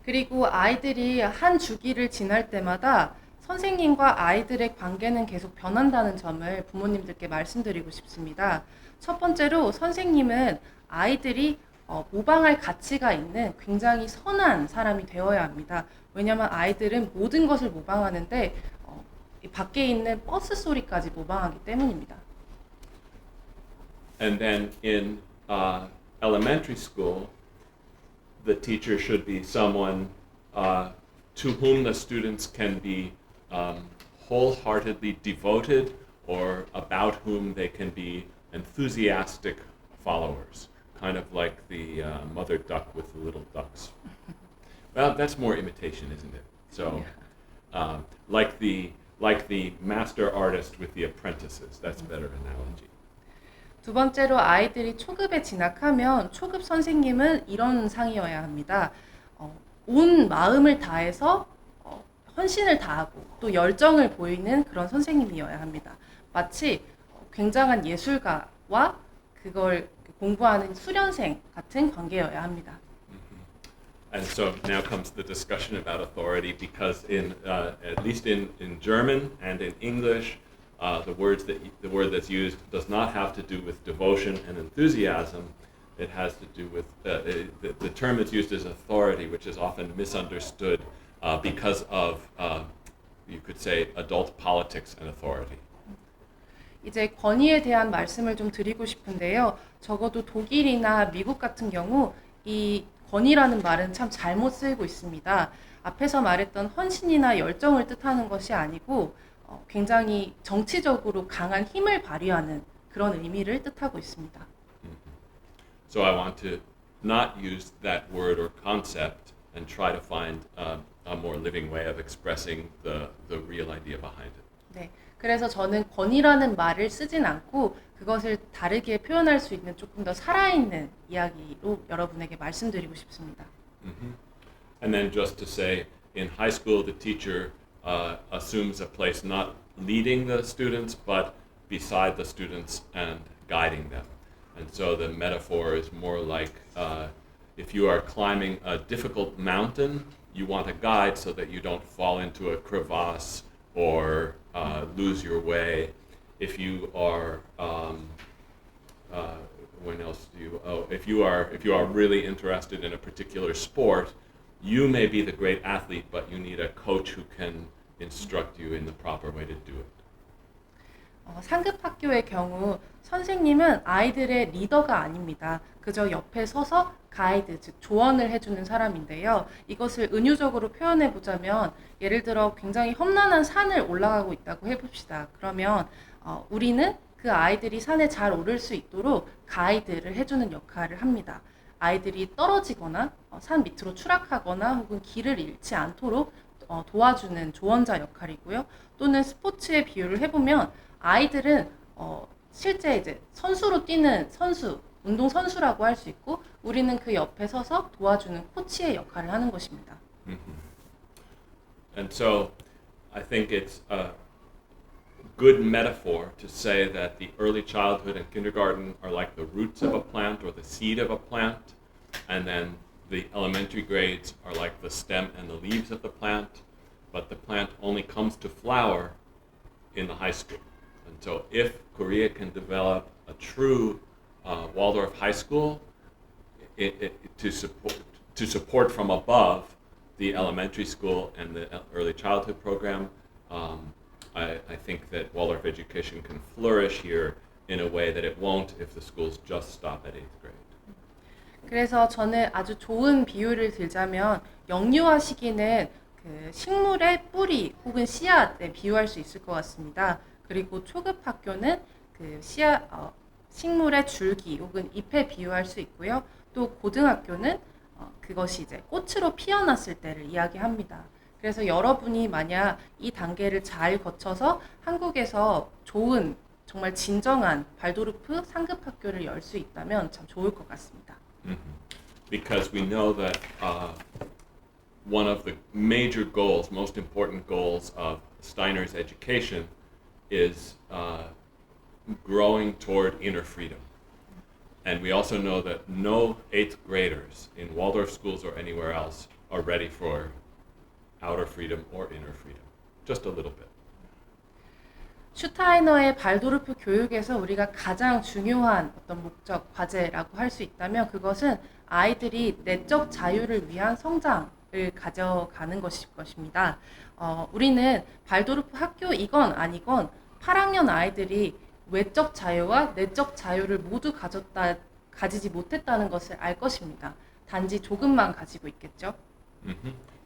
그리고 아이들이 한 주기를 지날 때마다 선생님과 아이들의 관계는 계속 변한다는 점을 부모님들께 말씀드리고 싶습니다. 첫 번째로 선생님은 아이들이 모방할 가치가 있는 굉장히 선한 사람이 되어야 합니다. 왜냐하면 아이들은 모든 것을 모방하는데 밖에 있는 버스 소리까지 모방하기 때문입니다. And then in elementary school, the teacher should be someone to whom the students can be wholeheartedly devoted, or about whom they can be enthusiastic followers, kind of like the mother duck with the little ducks. Well, that's more imitation, isn't it? So, like the master artist with the apprentices. That's a better analogy. 두 번째로 아이들이 초급에 진학하면 초급 선생님은 이런 상이어야 합니다. 온 마음을 다해서 헌신을 다하고 또 열정을 보이는 그런 선생님이어야 합니다. 마치 굉장한 예술가와 그걸 공부하는 수련생 같은 관계여야 합니다. And so now comes the discussion about authority, because at least in German and in English, the word that's used does not have to do with devotion and enthusiasm. It has to do with the term that's used is authority, which is often misunderstood because of you could say adult politics and authority. 이제 권위에 대한 말씀을 좀 드리고 싶은데요. 적어도 독일이나 미국 같은 경우 이 권위라는 말은 참 잘못 쓰이고 있습니다. 앞에서 말했던 헌신이나 열정을 뜻하는 것이 아니고 굉장히 정치적으로 강한 힘을 발휘하는 그런 의미를 뜻하고 있습니다. So I want to not use that word or concept and try to find a more living way of expressing the real idea behind it. 네, 그래서 저는 권위라는 말을 쓰진 않고 그것을 다르게 표현할 수 있는 조금 더 살아있는 이야기로 여러분에게 말씀드리고 싶습니다. And then just to say, in high school, the teacher assumes a place not leading the students, but beside the students and guiding them. And so the metaphor is more like if you are climbing a difficult mountain, you want a guide so that you don't fall into a crevasse or lose your way. If you are when else do you? Oh, if you are really interested in a particular sport, you may be the great athlete, but you need a coach who can instruct you in the proper way to do it. 상급 학교의 경우 선생님은 아이들의 리더가 아닙니다. 그저 옆에 서서 가이드, 즉 조언을 해주는 사람인데요. 이것을 은유적으로 표현해 보자면 예를 들어 굉장히 험난한 산을 올라가고 있다고 해봅시다. 그러면 우리는 그 아이들이 산에 잘 오를 수 있도록 가이드를 해주는 역할을 합니다. 아이들이 떨어지거나 산 밑으로 추락하거나 혹은 길을 잃지 않도록 도와주는 조언자 역할이고요. 또는 스포츠의 비유를 해보면 아이들은 실제 이제 선수로 뛰는 선수, 운동 선수라고 할 수 있고 우리는 그 옆에 서서 도와주는 코치의 역할을 하는 것입니다. And so I think it's a good metaphor to say that the early childhood and kindergarten are like the roots of a plant or the seed of a plant, and then the elementary grades are like the stem and the leaves of the plant, but the plant only comes to flower in the high school. And so if Korea can develop a true Waldorf High School to support from above the elementary school and the early childhood program. I think that Waldorf education can flourish here in a way that it won't if the schools just stop at 8th grade. 그래서 저는 아주 좋은 비유를 들자면 영유아 시기는 그 식물의 뿌리 혹은 씨앗에 비유할 수 있을 것 같습니다. 그리고 초급 학교는 그 식물의 줄기 혹은 잎에 비유할 수 있고요. 또 고등학교는 그것이 이제 꽃으로 피어났을 때를 이야기합니다. 그래서 여러분이 만약 이 단계를 잘 거쳐서 한국에서 좋은 정말 진정한 발도르프 상급 학교를 열 수 있다면 참 좋을 것 같습니다. Because we know that one of the major goals, most important goals of Steiner's education is growing toward inner freedom. And we also know that no 8th graders in Waldorf schools or anywhere else are ready for outer freedom or inner freedom. Just a little bit. 슈타이너의 발도르프 교육에서 우리가 가장 중요한 어떤 목적, 과제라고 할 수 있다면 그것은 아이들이 내적 자유를 위한 성장을 가져가는 것입니다. 우리는 발도르프 학교이건 아니건 8학년 아이들이 외적 자유와 내적 자유를 모두 가지지 못했다는 것을 알 것입니다. 단지 조금만 가지고 있겠죠.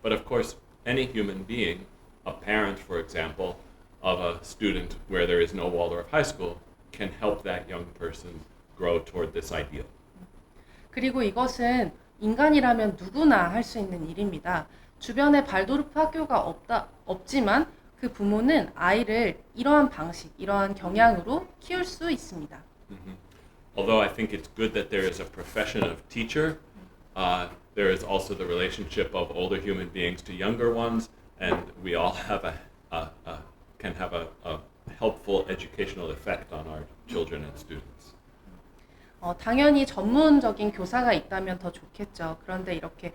But of course, any human being, a parent, for example, of a student where there is no Waldorf High School, can help that young person grow toward this ideal. 그리고 이것은 인간이라면 누구나 할 수 있는 일입니다. 주변에 발도르프 학교가 없지만 그 부모는 아이를 이러한 방식, 이러한 경향으로 키울 수 있습니다. Although I think it's good that there is a profession of teacher, there is also the relationship of older human beings to younger ones, and we all have can have a helpful educational effect on our children and students. 당연히 전문적인 교사가 있다면 더 좋겠죠. 그런데 이렇게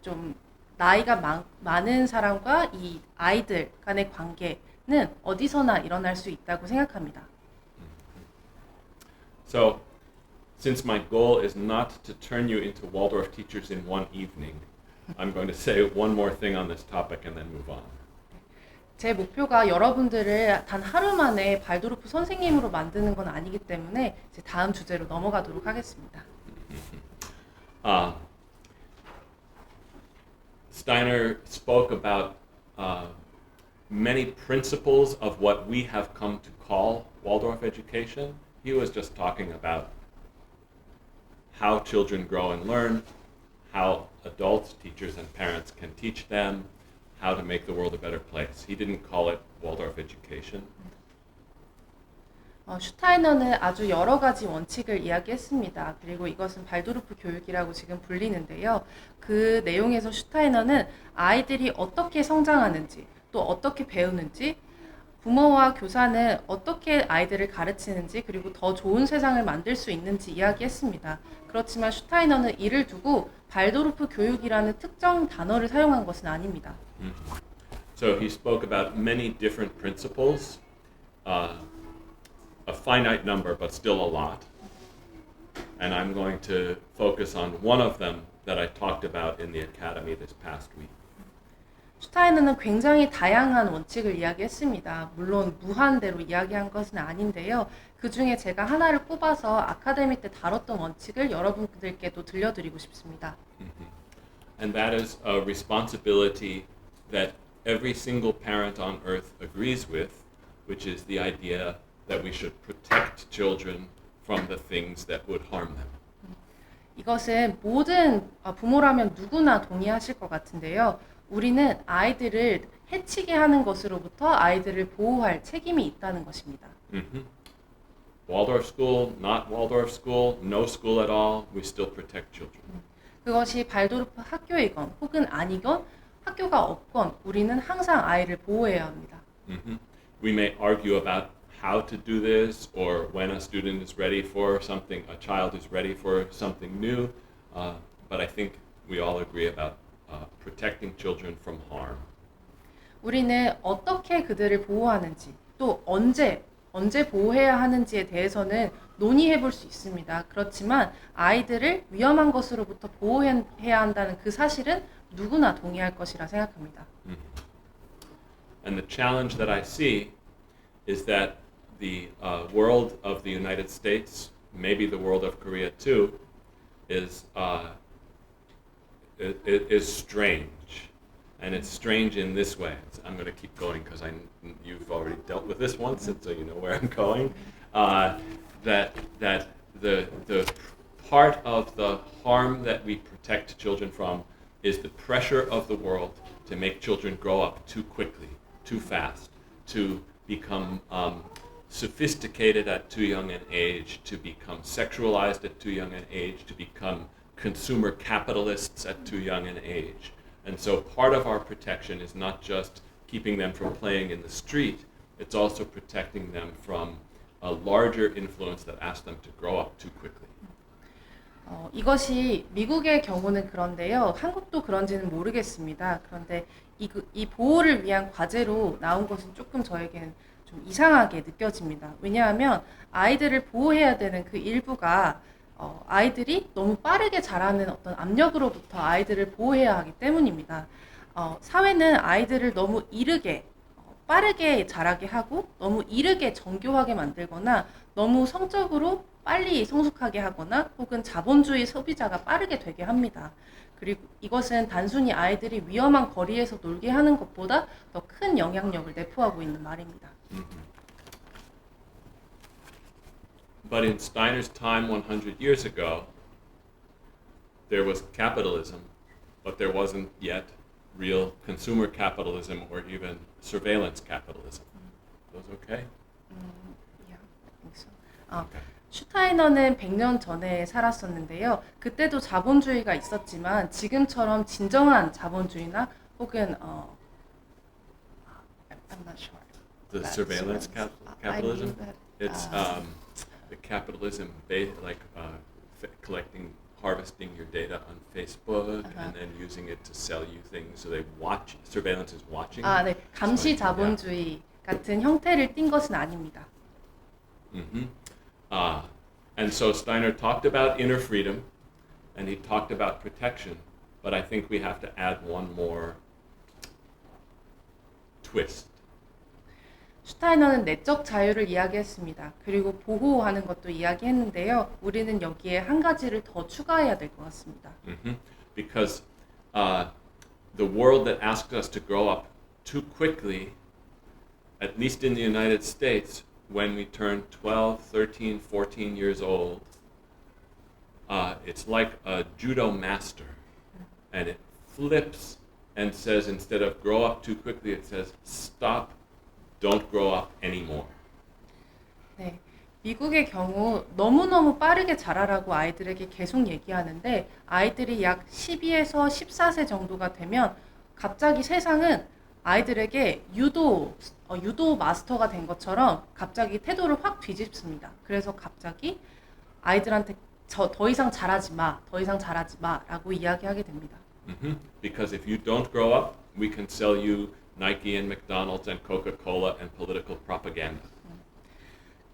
좀 나이가 많은 사람과 이 아이들 간의 관계는 어디서나 일어날 수 있다고 생각합니다. So, since my goal is not to turn you into Waldorf teachers in one evening, I'm going to say one more thing on this topic and then move on. 제 목표가 여러분들을 단 하루 만에 발도르프 선생님으로 만드는 건 아니기 때문에 이제 다음 주제로 넘어가도록 하겠습니다. Steiner spoke about many principles of what we have come to call Waldorf education. He was just talking about how children grow and learn, how adults, teachers, and parents can teach them, how to make the world a better place. He didn't call it Waldorf education. 슈타이너는 아주 여러 가지 원칙을 이야기했습니다. 그리고 이것은 발도르프 교육이라고 지금 불리는데요. 그 내용에서 슈타이너는 아이들이 어떻게 성장하는지, 또 어떻게 배우는지, 부모와 교사는 어떻게 아이들을 가르치는지, 그리고 더 좋은 세상을 만들 수 있는지 이야기했습니다. 그렇지만 슈타이너는 이를 두고 발도르프 교육이라는 특정 단어를 사용한 것은 아닙니다. So he spoke about many different principles, a finite number, but still a lot. And I'm going to focus on one of them that I talked about in the academy this past week. 슈타이너는 굉장히 다양한 원칙을 이야기했습니다. 물론 무한대로 이야기한 것은 아닌데요. 그 중에 제가 하나를 꼽아서 아카데미 때 다뤘던 원칙을 여러분들께도 들려드리고 싶습니다. And that is a responsibility that every single parent on earth agrees with, which is the idea that we should protect children from the things that would harm them. 이것은 모든 부모라면 누구나 동의하실 것 같은데요. 우리는 아이들을 해치게 하는 것으로부터 아이들을 보호할 책임이 있다는 것입니다. Waldorf school, not Waldorf school, no school at all, we still protect children. 그것이 발도르프 학교이건 혹은 아니건 학교가 없건 우리는 항상 아이를 보호해야 합니다. We may argue about how to do this or when a student is ready for something, a child is ready for something new, but I think we all agree about protecting children from harm. 우리는 어떻게 그들을 보호하는지 또 언제 보호해야 하는지에 대해서는 논의해 볼 수 있습니다. 그렇지만 아이들을 위험한 것으로부터 보호해야 한다는 그 사실은 누구나 동의할 것이라 생각합니다. And the challenge that I see is that the world of the United States, maybe the world of Korea too, is strange. And it's strange in this way. I'm going to keep going because you've already dealt with this once, and so you know where I'm going. That the part of the harm that we protect children from is the pressure of the world to make children grow up too quickly, too fast, to become sophisticated at too young an age, to become sexualized at too young an age, to become consumer capitalists at too young an age. And so part of our protection is not just keeping them from playing in the street, it's also protecting them from a larger influence that asks them to grow up too quickly. 이것이 미국의 경우는 그런데요. 한국도 그런지는 모르겠습니다. 그런데 이 보호를 위한 과제로 나온 것은 조금 저에게는 좀 이상하게 느껴집니다. 왜냐하면 아이들을 보호해야 되는 그 일부가 아이들이 너무 빠르게 자라는 어떤 압력으로부터 아이들을 보호해야 하기 때문입니다. 사회는 아이들을 너무 이르게 빠르게 자라게 하고 너무 이르게 정교하게 만들거나 너무 성적으로 빨리 성숙하게 하거나 혹은 자본주의 소비자가 빠르게 되게 합니다. 그리고 이것은 단순히 아이들이 위험한 거리에서 놀게 하는 것보다 더 큰 영향력을 내포하고 있는 말입니다. But in Steiner's time 100 years ago, there was capitalism, but there wasn't yet real consumer capitalism or even surveillance capitalism. Those okay? Yeah, I think so. 슈타이너는 100년 전에 살았었는데요. 그때도 자본주의가 있었지만 지금처럼 진정한 자본주의나 혹은 I'm not sure. The surveillance capitalism? It's the capitalism like harvesting your data on Facebook and then using it to sell you things. So they watch, surveillance is watching. 네. 감시 자본주의 같은 형태를 띈 것은 아닙니다. And so Steiner talked about inner freedom and he talked about protection, but I think we have to add one more twist. 슈타이너는 내적 자유를 이야기했습니다. 그리고 보호하는 것도 이야기했는데요. 우리는 여기에 한 가지를 더 추가해야 될 것 같습니다. Because the world that asks us to grow up too quickly, at least in the United States, when we turn 12, 13, 14 years old, it's like a judo master. And it flips and says, instead of grow up too quickly, it says, stop, don't grow up anymore. 네, 미국의 경우 너무너무 빠르게 자라라고 아이들에게 계속 얘기하는데 아이들이 약 12에서 14세 정도가 되면 갑자기 세상은 아이들에게 유도 마스터가 된 것처럼 갑자기 태도를 확 뒤집습니다. 그래서 갑자기 아이들한테 더 이상 잘하지 마라고 이야기하게 됩니다. Because if you don't grow up, we can sell you Nike and McDonald's and Coca-Cola and political propaganda.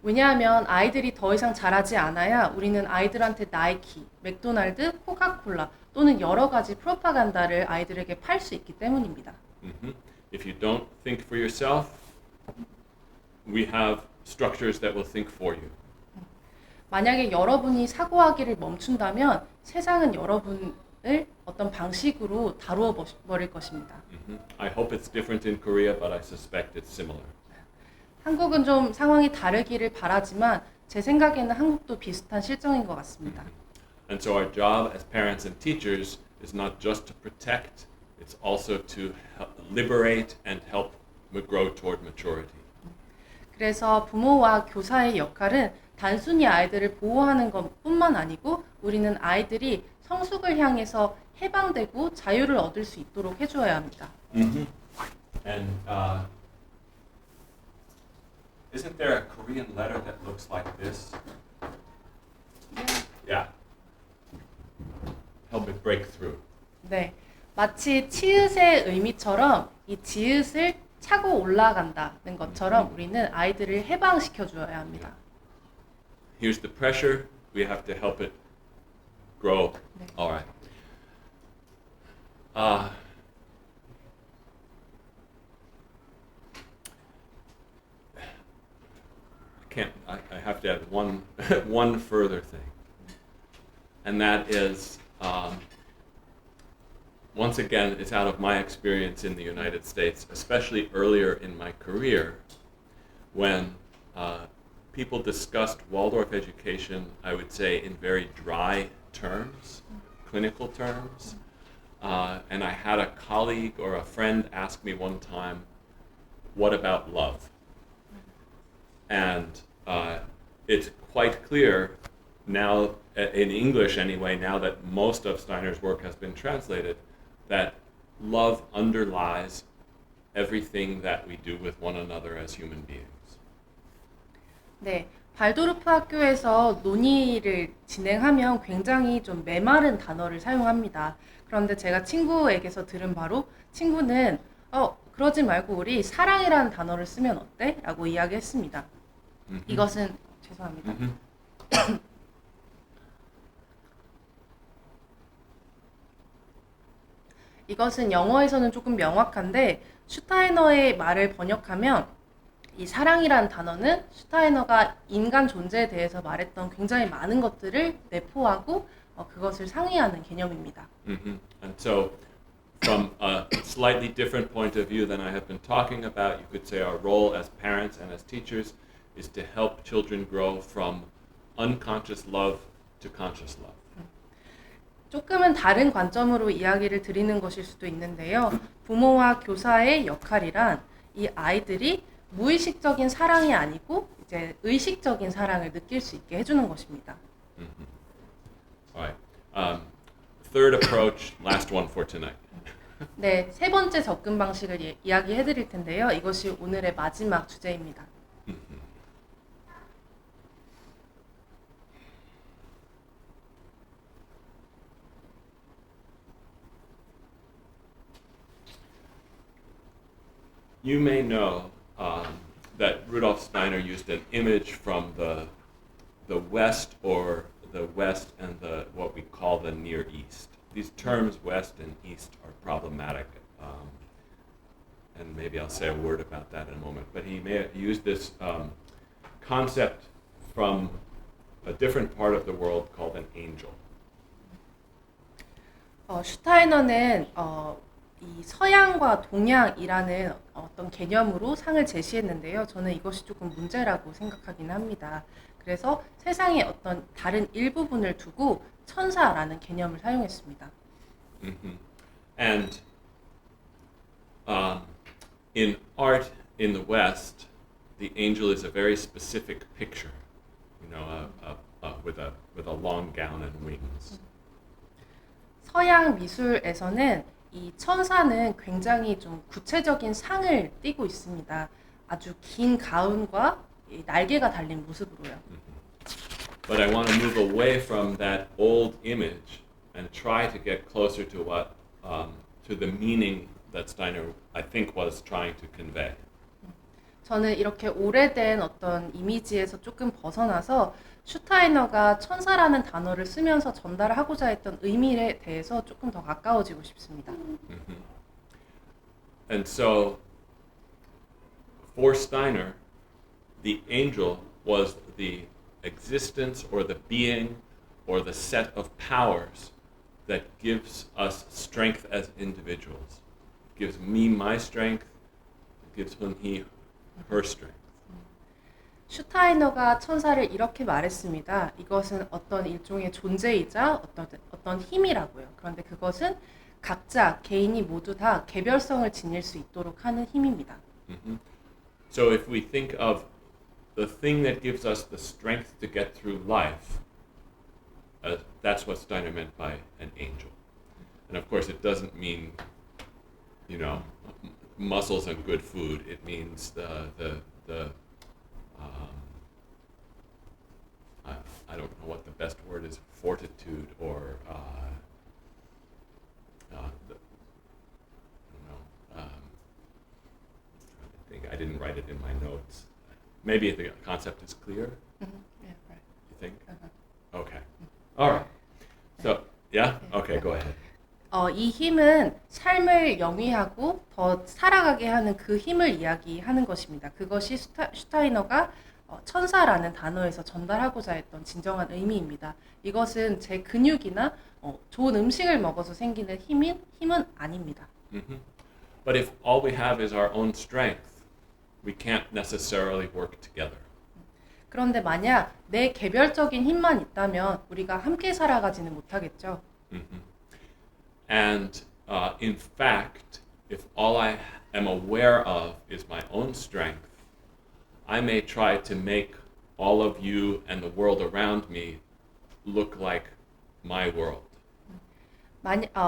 왜냐하면 아이들이 더 이상 자라지 않아야 우리는 아이들한테 나이키, 맥도날드, 코카콜라 또는 여러 가지 프로파간다를 아이들에게 팔 수 있기 때문입니다. If you don't think for yourself, we have structures that will think for you. 만약에 여러분이 사고하기를 멈춘다면 세상은 여러분을 어떤 방식으로 다루어 버릴 것입니다. I hope it's different in Korea, but I suspect it's similar. 한국은 좀 상황이 다르기를 바라지만 제 생각에는 한국도 비슷한 실정인 것 같습니다. And so our job as parents and teachers is not just to protect, it's also to liberate and help grow toward maturity. 그래서 부모와 교사의 역할은 단순히 아이들을 보호하는 것뿐만 아니고 우리는 아이들이 성숙을 향해서 해방되고 자유를 얻을 수 있도록 해주어야 합니다. And isn't there a Korean letter that looks like this? Yeah. Help it break through. 네, 마치 치읓의 의미처럼 이 지읒을 차고 올라간다는 것처럼 우리는 아이들을 해방시켜 주어야 합니다. here's the pressure. We have to help it grow. 네. All right. I have to add one one further thing, and that is, once again, it's out of my experience in the United States, especially earlier in my career, when people discussed Waldorf education, I would say, in very dry terms, clinical terms. And I had a colleague or a friend ask me one time, what about love? And it's quite clear now, in English anyway, now that most of Steiner's work has been translated, that love underlies everything that we do with one another as human beings. 네, 발도르프 학교에서 논의를 진행하면 굉장히 좀 메마른 단어를 사용합니다. 그런데 제가 친구에게서 들은 바로 친구는 그러지 말고 우리 사랑이라는 단어를 쓰면 어때? 라고 이야기했습니다. 이것은 죄송합니다. 이것은 영어에서는 조금 명확한데 슈타이너의 말을 번역하면 이 사랑이라는 단어는 슈타이너가 인간 존재에 대해서 말했던 굉장히 많은 것들을 내포하고 그것을 상의하는 개념입니다. And so, from a slightly different point of view than I have been talking about, you could say our role as parents and as teachers is to help children grow from unconscious love to conscious love. 조금은 다른 관점으로 이야기를 드리는 것일 수도 있는데요. 부모와 교사의 역할이란 이 아이들이 무의식적인 사랑이 아니고 이제 의식적인 사랑을 느낄 수 있게 해주는 것입니다. All right. Third approach, last one for tonight. 네, 세 번째 접근 방식을 이야기해 드릴 텐데요. 이것이 오늘의 마지막 주제입니다. You may know that Rudolf Steiner used an image from the West or the West and what we call the Near East. These terms, West and East, are problematic, and maybe I'll say a word about that in a moment. But he may use this concept from a different part of the world called an angel. 슈타이너는 이 서양과 동양이라는 어떤 개념으로 상을 제시했는데요. 저는 이것이 조금 문제라고 생각하긴 합니다. 그래서 세상의 어떤 다른 일부분을 두고 천사라는 개념을 사용했습니다. And in art in the West, the angel is a very specific picture, you know, with a long gown and wings. 서양 미술에서는 이 천사는 굉장히 좀 구체적인 상을 띠고 있습니다. 아주 긴 가운과 날개가 달린 모습으로요. But I want to move away from that old image and try to get closer to what to the meaning that Steiner, I think, was trying to convey. 저는 이렇게 오래된 어떤 이미지에서 조금 벗어나서 슈타이너가 천사라는 단어를 쓰면서 전달하고자 했던 의미에 대해서 조금 더 가까워지고 싶습니다. And so, for Steiner, the angel was the existence or the being or the set of powers that gives us strength as individuals. It gives me my strength, it gives he her strength. 슈타이너가 천사를 이렇게 말했습니다. 이것은 어떤 일종의 존재이자 어떤 힘이라고요. 그런데 그것은 각자 개인이 모두 다 개별성을 지닐 수 있도록 하는 힘입니다. So if we think of the thing that gives us the strength to get through life, that's what Steiner meant by an angel. And of course, it doesn't mean, you know, muscles and good food. It means I don't know what the best word is, fortitude or I didn't write it in my notes. Maybe the concept is clear. Yeah, right. think? Okay. All right. So, yeah? Okay, go ahead. 이 힘은 삶을 영위하고 더 살아가게 하는 그 힘을 이야기하는 것입니다. 그것이 슈타이너가 천사라는 단어에서 전달하고자 했던 진정한 의미입니다. 이것은 제 근육이나 좋은 음식을 먹어서 생기는 힘은 아닙니다. hmm But if all we have is our own strength, we can't necessarily work together. 그런데 만약 내 개별적인 힘만 있다면 우리가 함께 살아가지는 못하겠죠. hmm And in fact, if all I am aware of is my own strength, I may try to make all of you and the world around me look like my world.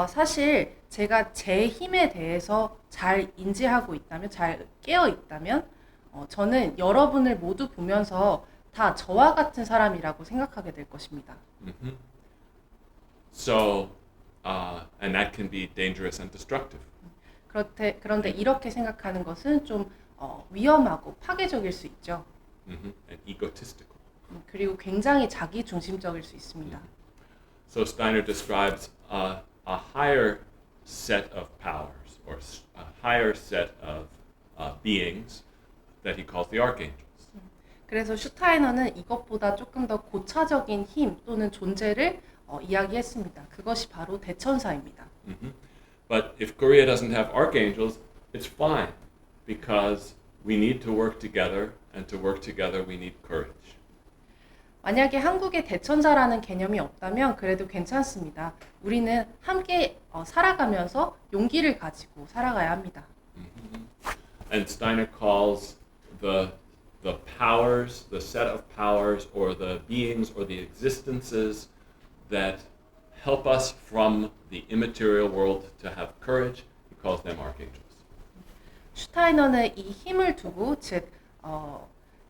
사실 제가 제 힘에 대해서 잘 인지하고 있다면, 잘 깨어 있다면, 저는 여러분을 모두 보면서 다 저와 같은 사람이라고 생각하게 될 것입니다. hmm So, and that can be dangerous and destructive. 그런데 이렇게 생각하는 것은 좀 위험하고 파괴적일 수 있죠. And egotistical. 그리고 굉장히 자기 중심적일 수 있습니다. So Steiner describes a higher set of powers, or a higher set of beings that he calls the archangels. 그래서 슈타이너는 이것보다 조금 더 고차적인 힘 또는 존재를 이야기했습니다. 그것이 바로 대천사입니다. But if Korea doesn't have archangels, it's fine, because we need to work together, and to work together we need courage. 만약에 한국에 대천사라는 개념이 없다면 그래도 괜찮습니다. 우리는 함께 살아가면서 용기를 가지고 살아가야 합니다. And Steiner calls the powers, the set of powers, or the beings, or the existences that help us from the immaterial world to have courage. He calls them archangels. 슈타이너는 이 힘을 두고 즉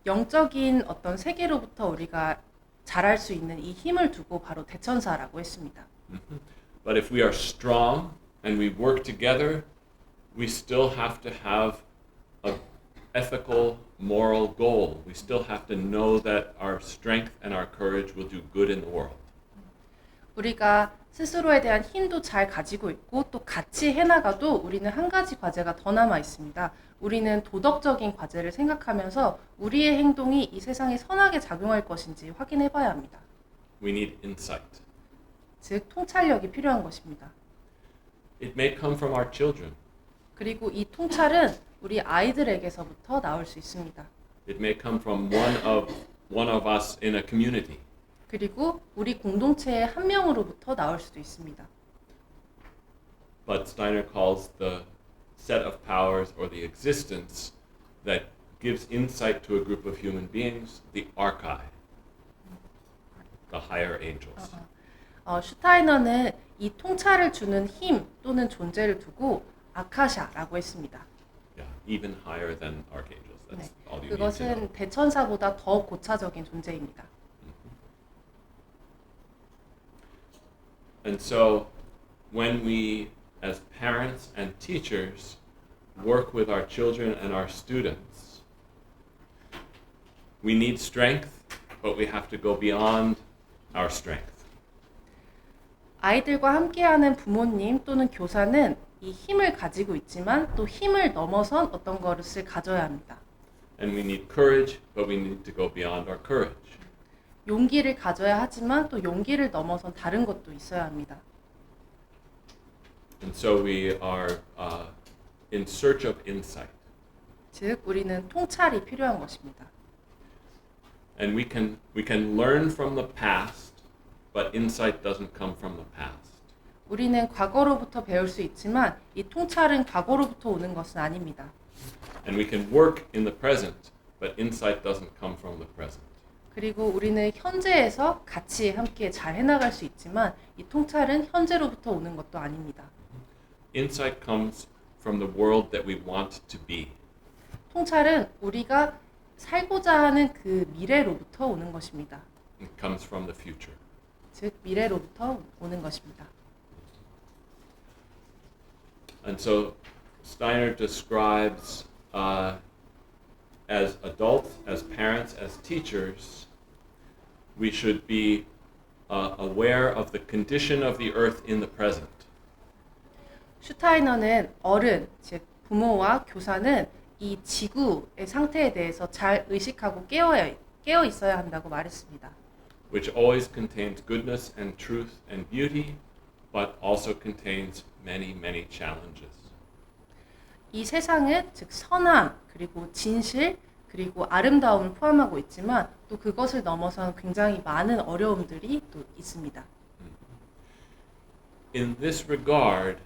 영적인 어떤 세계로부터 우리가 자랄 수 있는 이 힘을 두고 바로 대천사라고 했습니다. But if we are strong and we work together, we still have to have an ethical, moral goal. We still have to know that our strength and our courage will do good in the world. 우리가 스스로에 대한 힘도 잘 가지고 있고 또 같이 해나가도 우리는 한 가지 과제가 더 남아 있습니다. 우리는 도덕적인 과제를 생각하면서 우리의 행동이 이 세상에 선하게 작용할 것인지 확인해 봐야 합니다. We need insight. 즉 통찰력이 필요한 것입니다. It may come from our children. 그리고 이 통찰은 우리 아이들에게서부터 나올 수 있습니다. It may come from one of us in a community. 그리고 우리 공동체의 한 명으로부터 나올 수도 있습니다. But Steiner calls the set of powers or the existence that gives insight to a group of human beings the archai, the higher angels. 슈타이너는 이 통찰을 주는 힘 또는 존재를 두고 아카샤라고 했습니다. Yeah, even higher than archangels. That's all you need to know. 그것은 대천사보다 더 고차적인 존재입니다. And so when we as parents and teachers work with our children and our students, we need strength, but we have to go beyond our strength. 아이들과 함께하는 부모님 또는 교사는 이 힘을 가지고 있지만 또 힘을 넘어선 어떤 것을 가져야 합니다. And we need courage, but we need to go beyond our courage. 용기를 가져야 하지만 또 용기를 넘어선 다른 것도 있어야 합니다. And so we are in search of insight. 즉 우리는 통찰이 필요한 것입니다. And we can learn from the past, but insight doesn't come from the past. 우리는 과거로부터 배울 수 있지만 이 통찰은 과거로부터 오는 것은 아닙니다. And we can work in the present, but insight doesn't come from the present. 그리고 우리는 현재에서 같이 함께 잘 해나갈 수 있지만 이 통찰은 현재로부터 오는 것도 아닙니다. Insight comes from the world that we want to be. 통찰은 우리가 살고자 하는 그 미래로부터 오는 것입니다. It comes from the future. 즉 미래로부터 오는 것입니다. And so Steiner describes as adults, as parents, as teachers, we should be aware of the condition of the earth in the present. 슈타이너는 어른, 즉 부모와 교사는 이 지구의 상태에 대해서 잘 의식하고 깨어 있어야 한다고 말했습니다. Which always contains goodness and truth and beauty, but also contains many, many challenges. 이 세상은 즉 선함, 그리고 진실, 그리고 아름다움을 포함하고 있지만 또 그것을 넘어선 굉장히 많은 어려움들이 또 있습니다. In this regard,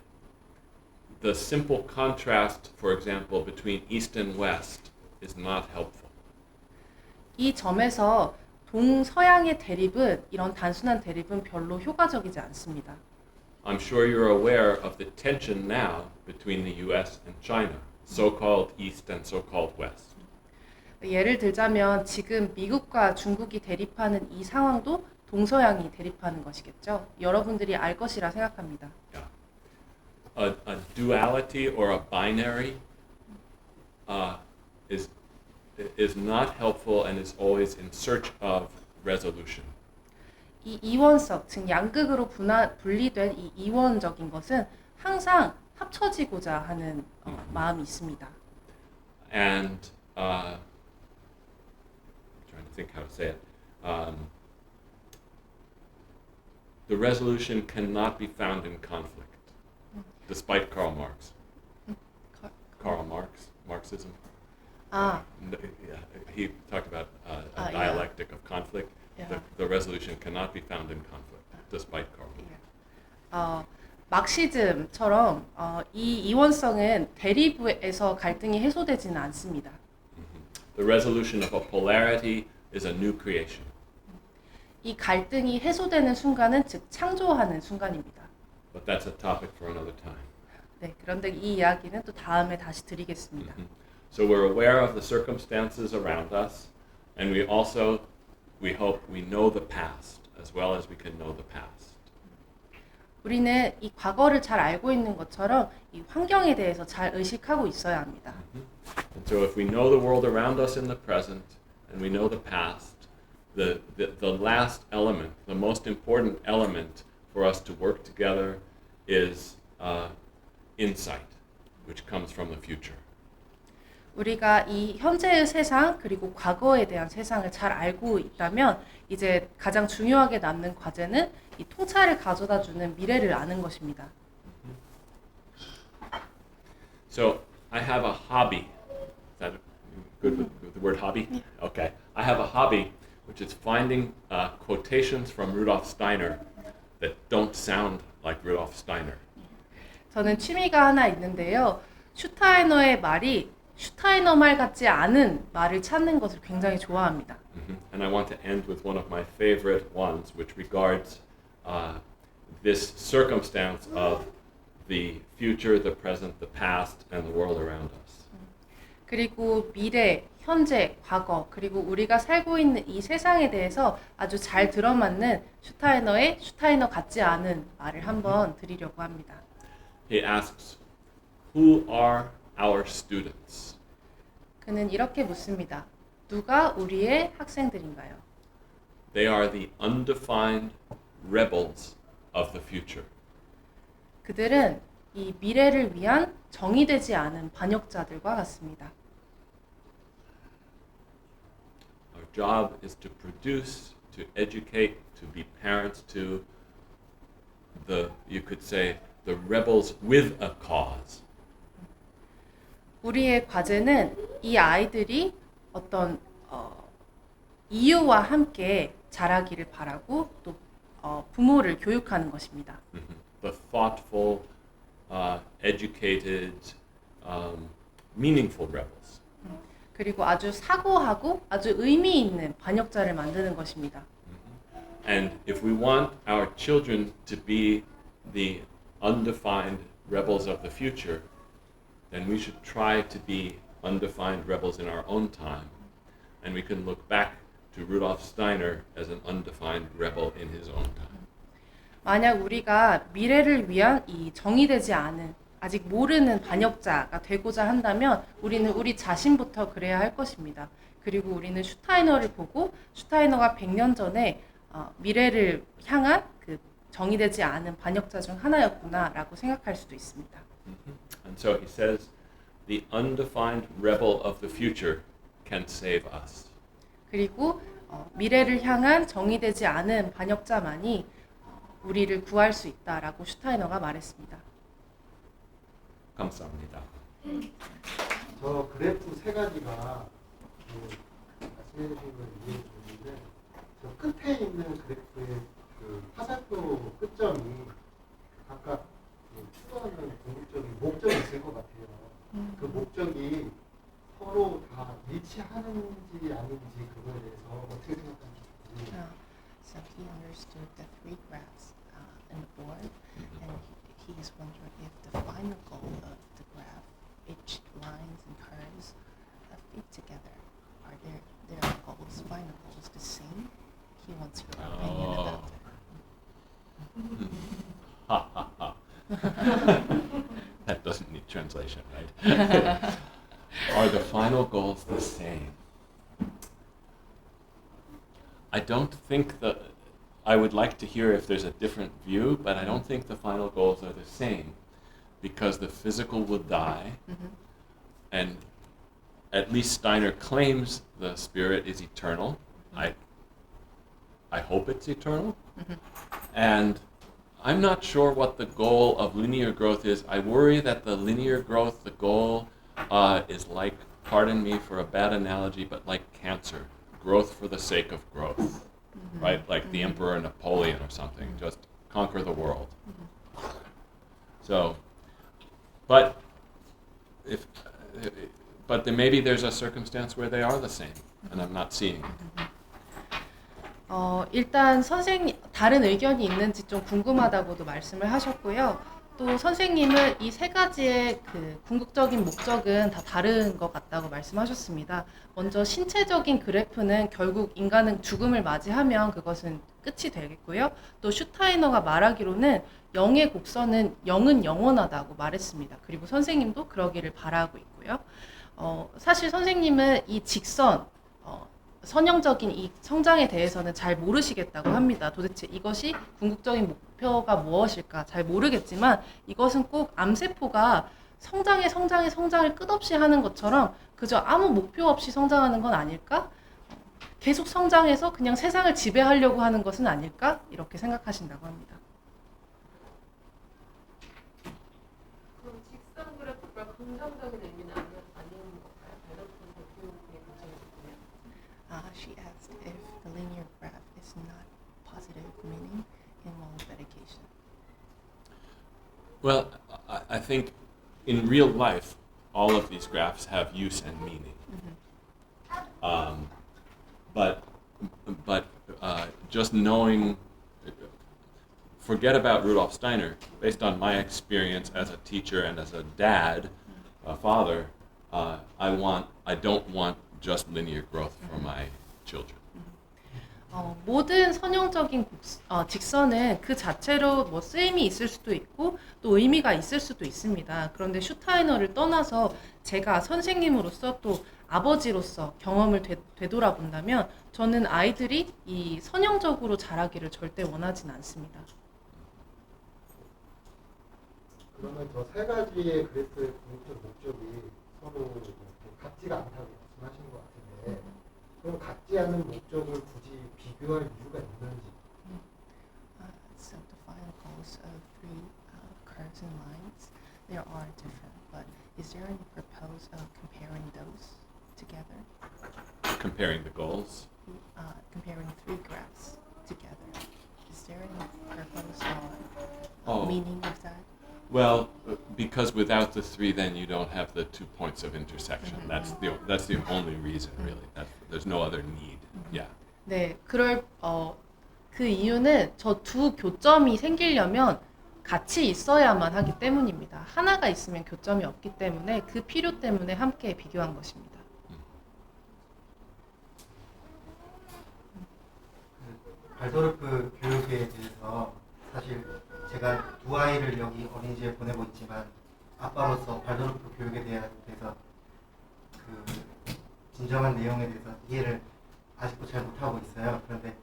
the simple contrast, for example, between East and West is not helpful. 이 점에서 동서양의 대립은 이런 단순한 대립은 별로 효과적이지 않습니다. I'm sure you're aware of the tension now between the US and China, so-called East and so-called West. 예를 들자면 지금 미국과 중국이 대립하는 이 상황도 동서양이 대립하는 것이겠죠. 여러분들이 알 것이라 생각합니다. Yeah. A duality or a binary is not helpful and is always in search of resolution. 이 이원석, 즉 양극으로 분리된 이 이원적인 것은 항상 합쳐지고자 하는 마음이 있습니다. And I'm trying to think how to say it. The resolution cannot be found in conflict, despite Karl Marx. Karl Marx, Marxism. 아, He talked about a Yeah. dialectic of conflict. Yeah. The resolution cannot be found in conflict, despite Karl Marx. 막시즘처럼 이 이원성은 대립에서 갈등이 해소되지는 않습니다. The resolution of a polarity is a new creation. 이 갈등이 해소되는 순간은 즉 창조하는 순간입니다. But that's a topic for another time. 네, 그런데 이 이야기는 또 다음에 다시 드리겠습니다. So we're aware of the circumstances around us, and we hope we know the past as well as we can know the past. 우리는 이 과거를 잘 알고 있는 것처럼 이 환경에 대해서 잘 의식하고 있어야 합니다. And so if we know the world around us in the present and we know the past, the last element, the most important element for us to work together is insight, which comes from the future. 우리가 이 현재의 세상 그리고 과거에 대한 세상을 잘 알고 있다면 이제 가장 중요하게 남는 과제는 이 통찰을 가져다주는 미래를 아는 것입니다. So I have a hobby. Is that good with the word hobby? Okay. I have a hobby, which is finding quotations from Rudolf Steiner that don't sound like Rudolf Steiner. 저는 취미가 하나 있는데요. 슈타이너의 말이 슈타이너 말 같지 않은 말을 찾는 것을 굉장히 좋아합니다. And I want to end with one of my favorite ones, which regards this circumstance of the future, the present, the past, and the world around us. 그리고 미래, 현재, 과거, 그리고 우리가 살고 있는 이 세상에 대해서 아주 잘 들어맞는 슈타이너의 슈타이너 같지 않은 말을 한번 드리려고 합니다. He asks, who are our students? 그는 이렇게 묻습니다. 누가 우리의 학생들인가요? They are the undefined rebels of the future. 그들은 이 미래를 위한 정의되지 않은 반역자들과 같습니다. Our job is to produce, to educate, to be parents to you could say, the rebels with a cause. 우리의 과제는 이 아이들이 어떤 이유와 함께 자라기를 바라고 또 부모를 교육하는 것입니다. The thoughtful, educated, meaningful rebels. 그리고 아주 사고하고 아주 의미 있는 반역자를 만드는 것입니다. And if we want our children to be the undefined rebels of the future, then we should try to be undefined rebels in our own time. And we can look back to Rudolf Steiner as an undefined rebel in his own time. 만약 우리가 미래를 위한 이 정의되지 않은 아직 모르는 반역자가 되고자 한다면 우리는 우리 자신부터 그래야 할 것입니다. 그리고 우리는 슈타이너를 보고 슈타이너가 100년 전에 미래를 향한 그 정의되지 않은 반역자 중 하나였구나라고 생각할 수도 있습니다. And so he says, the undefined rebel of the future can save us. 그리고 미래를 향한 정의되지 않은 반역자만이 우리를 구할 수 있다라고 슈타이너가 말했습니다. 감사합니다. 저 그래프 세 가지가 말씀해 주신 걸 이해해 줬는데 저 끝에 있는 그래프의 그 화살표 끝점이 각각 그 추구하는 궁극적인 목적이 있을 것 같아요. 그 목적이 서로 다 일치하는지 아닌지 그거에 대해서 어떻게 생각하는지 궁금해요. So he understood the three graphs in the board, and he is wondering if the final goal of the graph, each lines and curves, fit together. Are their goals, final goals, the same? He wants your opinion about it. Ha ha ha. That doesn't need translation, right? Are the final goals the same? I don't think I would like to hear if there's a different view, but I don't think the final goals are the same because the physical will die, and at least Steiner claims the spirit is eternal. I hope it's eternal. And I'm not sure what the goal of linear growth is. I worry that the linear growth, the goal is like, pardon me for a bad analogy, but like cancer. Growth for the sake of growth, right? Like the Emperor Napoleon or something, just conquer the world. So, but then maybe there's a circumstance where they are the same, and I'm not seeing it. 일단 선생님 다른 의견이 있는지 좀 궁금하다고도 말씀을 하셨고요. 또 선생님은 이 세 가지의 그 궁극적인 목적은 다 다른 것 같다고 말씀하셨습니다. 먼저 신체적인 그래프는 결국 인간은 죽음을 맞이하면 그것은 끝이 되겠고요. 또 슈타이너가 말하기로는 영의 곡선은 영은 영원하다고 말했습니다. 그리고 선생님도 그러기를 바라고 있고요. 사실 선생님은 이 직선, 선형적인 이 성장에 대해서는 잘 모르시겠다고 합니다. 도대체 이것이 궁극적인 목표가 무엇일까 잘 모르겠지만 이것은 꼭 암세포가 성장을 끝없이 하는 것처럼 그저 아무 목표 없이 성장하는 건 아닐까? 계속 성장해서 그냥 세상을 지배하려고 하는 것은 아닐까? 이렇게 생각하신다고 합니다. 그럼 직선 그래프가 긍정적인 의미는 아닌 건가요? 배로픈 대표의 긍정이군요. She asked if the linear graph is not positive meaning in long medication. Well, I think in real life, all of these graphs have use and meaning. But just knowing, forget about Rudolf Steiner. Based on my experience as a teacher and as a dad, a father, I don't want just linear growth for my children. 모든 선형적인 직선은 그 자체로 뭐 쓰임이 있을 수도 있고 또 의미가 있을 수도 있습니다. 그런데 슈타이너를 떠나서 제가 선생님으로서 또 아버지로서 경험을 되돌아본다면 저는 아이들이 이 선형적으로 자라기를 절대 원하진 않습니다. 그러면 저 세 가지의 그래프의 궁극적 목적이 서로 같지가 않다고 말씀하신 것 같은데 그럼 같지 않은 목적을 굳이 비교할 이유가 있는지. So the final goals of three curves and lines, they are different, but is there any purpose of comparing those together? Comparing the goals. Comparing three graphs together. Is there any purpose Oh. or meaning of that? Well, because without the three, then you don't have the 2 points of intersection. That's the only reason, really. There's no other need. Yeah. 네, 그 이유는 저 두 교점이 생기려면 같이 있어야만 하기 때문입니다. 하나가 있으면 교점이 없기 때문에 그 필요 때문에 함께 비교한 것입니다. 발도르프 교육에 대해서 사실 제가 두 아이를 여기 어린이집에 보내고 있지만 아빠로서 발도르프 교육에 대해서 그 진정한 내용에 대해서 이해를 아직도 잘 못하고 있어요. 그런데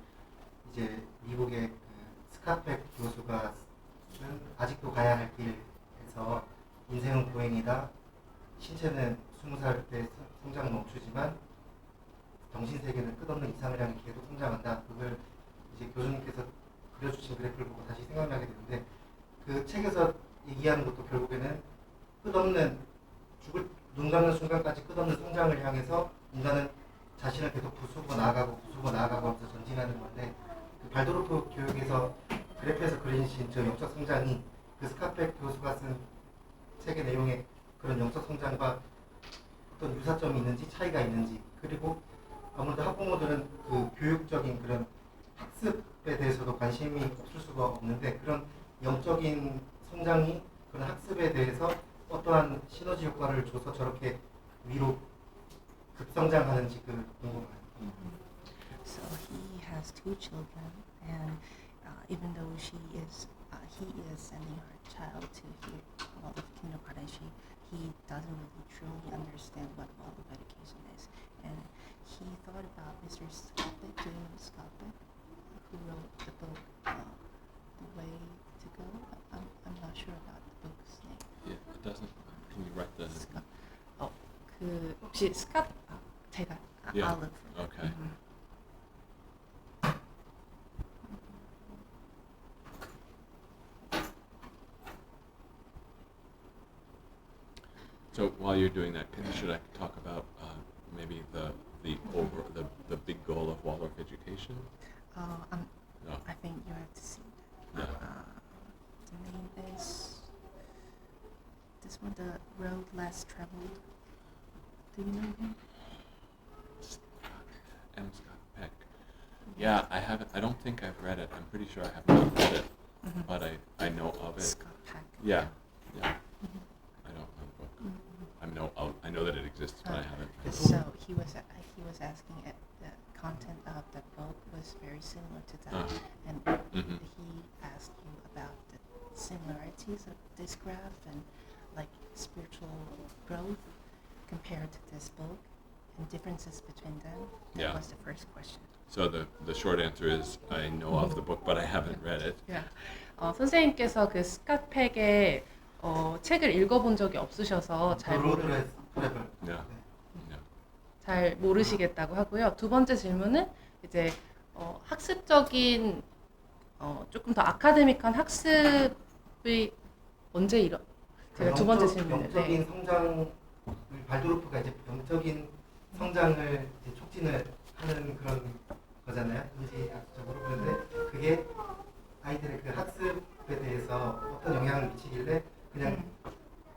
이제 미국의 그 스카펙 교수가 쓴 아직도 가야 할 길에서 인생은 보행이다. 신체는 20살 때 성장 멈추지만 정신세계는 끝없는 이상을 향해 계속 성장한다. 그걸 이제 교수님께서 그려주신 그래프를 보고 다시 생각나게 되는데 그 책에서 얘기하는 것도 결국에는 끝없는 눈 감는 순간까지 끝없는 성장을 향해서 인간은 자신을 계속 부수고 나아가고 하면서 전진하는 건데 그 발도르프 교육에서 그래프에서 그려진 저 영적 성장이 그 스카펙 교수가 쓴 책의 내용에 그런 영적 성장과 어떤 유사점이 있는지 차이가 있는지 그리고 아무래도 학부모들은 그 교육적인 그런 학습에 대해서도 관심이 없을 수가 없는데 그런 영적인 성장이 그런 학습에 대해서 어떠한 시너지 효과를 줘서 저렇게 위로 급성장하는지 그 궁금해요. So he has two children, and even though he is sending her child to Waldorf kindergarten, he doesn't really truly understand what Waldorf education is, and he thought about Mr. Skopek, do you know Skopek, who wrote the book The Way to Go? I'm not sure about the book's name. Yeah, it doesn't. Can you write the? 그 혹시 제가 Yeah. I'll look for it. Okay. So while you're doing that, should I talk about maybe the big goal of Waldorf education? No. I think you have to see that. Yeah. The name is this one, The Road Less Traveled. Do you know him? M. Scott Peck. Yeah, I haven't. I don't think I've read it. I'm pretty sure I have not read it, Mhm. but I know of it. Scott Peck. Yeah, yeah. Mhm. I don't know the book. Mhm. I know that it exists, but I haven't read it. So he was asking if the content of the book was very similar to that, and Mhm. he asked you about the similarities of this graph and like spiritual growth compared to this book and differences between them. That Yeah. was the first question. So the short answer is I know of the book, but I haven't read it. Yeah. 선생님께서 그 스캇팩의 책을 읽어본 적이 없으셔서 로드레스 트래블. Yeah. Yeah. 잘 모르시겠다고 하고요. 두 번째 질문은 이제 학습적인 조금 더 아카데믹한 학습이 언제 제가 두 번째 질문인데 영적인 성장 발도르프가 이제 영적인 성장을 이제 촉진을 하는 그런 거잖아요. 인지학적으로. 그런데 그게 아이들의 그 학습에 대해서 어떤 영향을 미치길래 그냥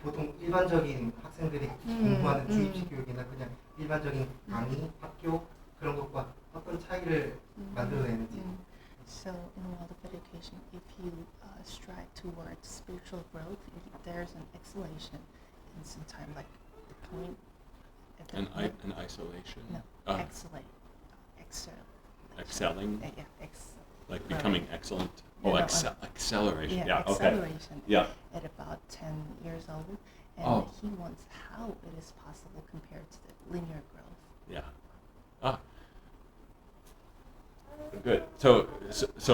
보통 일반적인 학생들이 공부하는 주입식 교육이나 그냥 일반적인 강의, 학교 그런 것과 어떤 차이를 만들어내는지. So in Waldorf education, if you strive towards spiritual growth, there's an exhalation in some time, like the point. At the point. An isolation. No, exhalate. Excelling, Yeah, like becoming excellent. No, Oh, no, acceleration. Yeah. Okay. acceleration. Yeah. At about 10 years old, and Oh. he wants how it is possible compared to the linear growth. Yeah. Good. So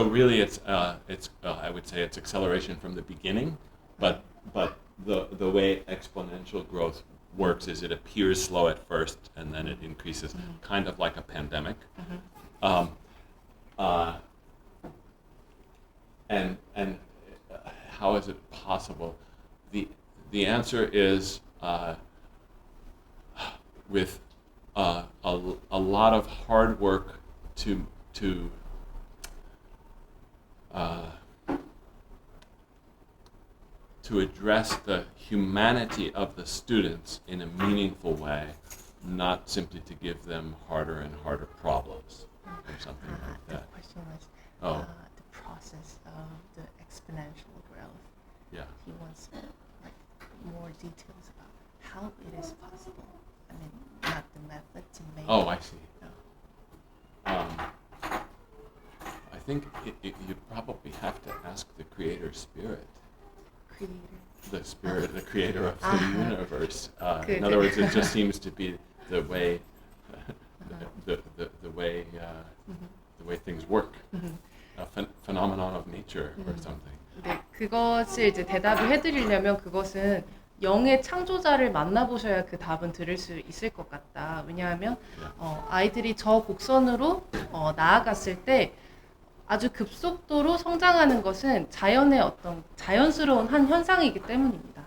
really, it's I would say it's acceleration from the beginning, but the way exponential growth works is it appears slow at first and then it increases, kind of like a pandemic. And how is it possible? The answer is with a lot of hard work to address the humanity of the students in a meaningful way, not simply to give them harder and harder problems or something like The that. question was the process of the exponential growth. Yeah. He wants like more details about how it is possible. I mean, not the method to make. Oh, I see. No. I think you probably have to ask the creator spirit. the spirit, the creator of the universe. 그, In other words, it just seems to be the way, the way things work, a phenomenon of nature or something. 네, 그것을 이제 대답을 해드리려면 그것은 영의 창조자를 만나보셔야 그 답은 들을 수 있을 것 같다. 왜냐하면 아이들이 저 곡선으로 나아갔을 때 아주 급속도로 성장하는 것은 자연의 어떤 자연스러운 한 현상이기 때문입니다.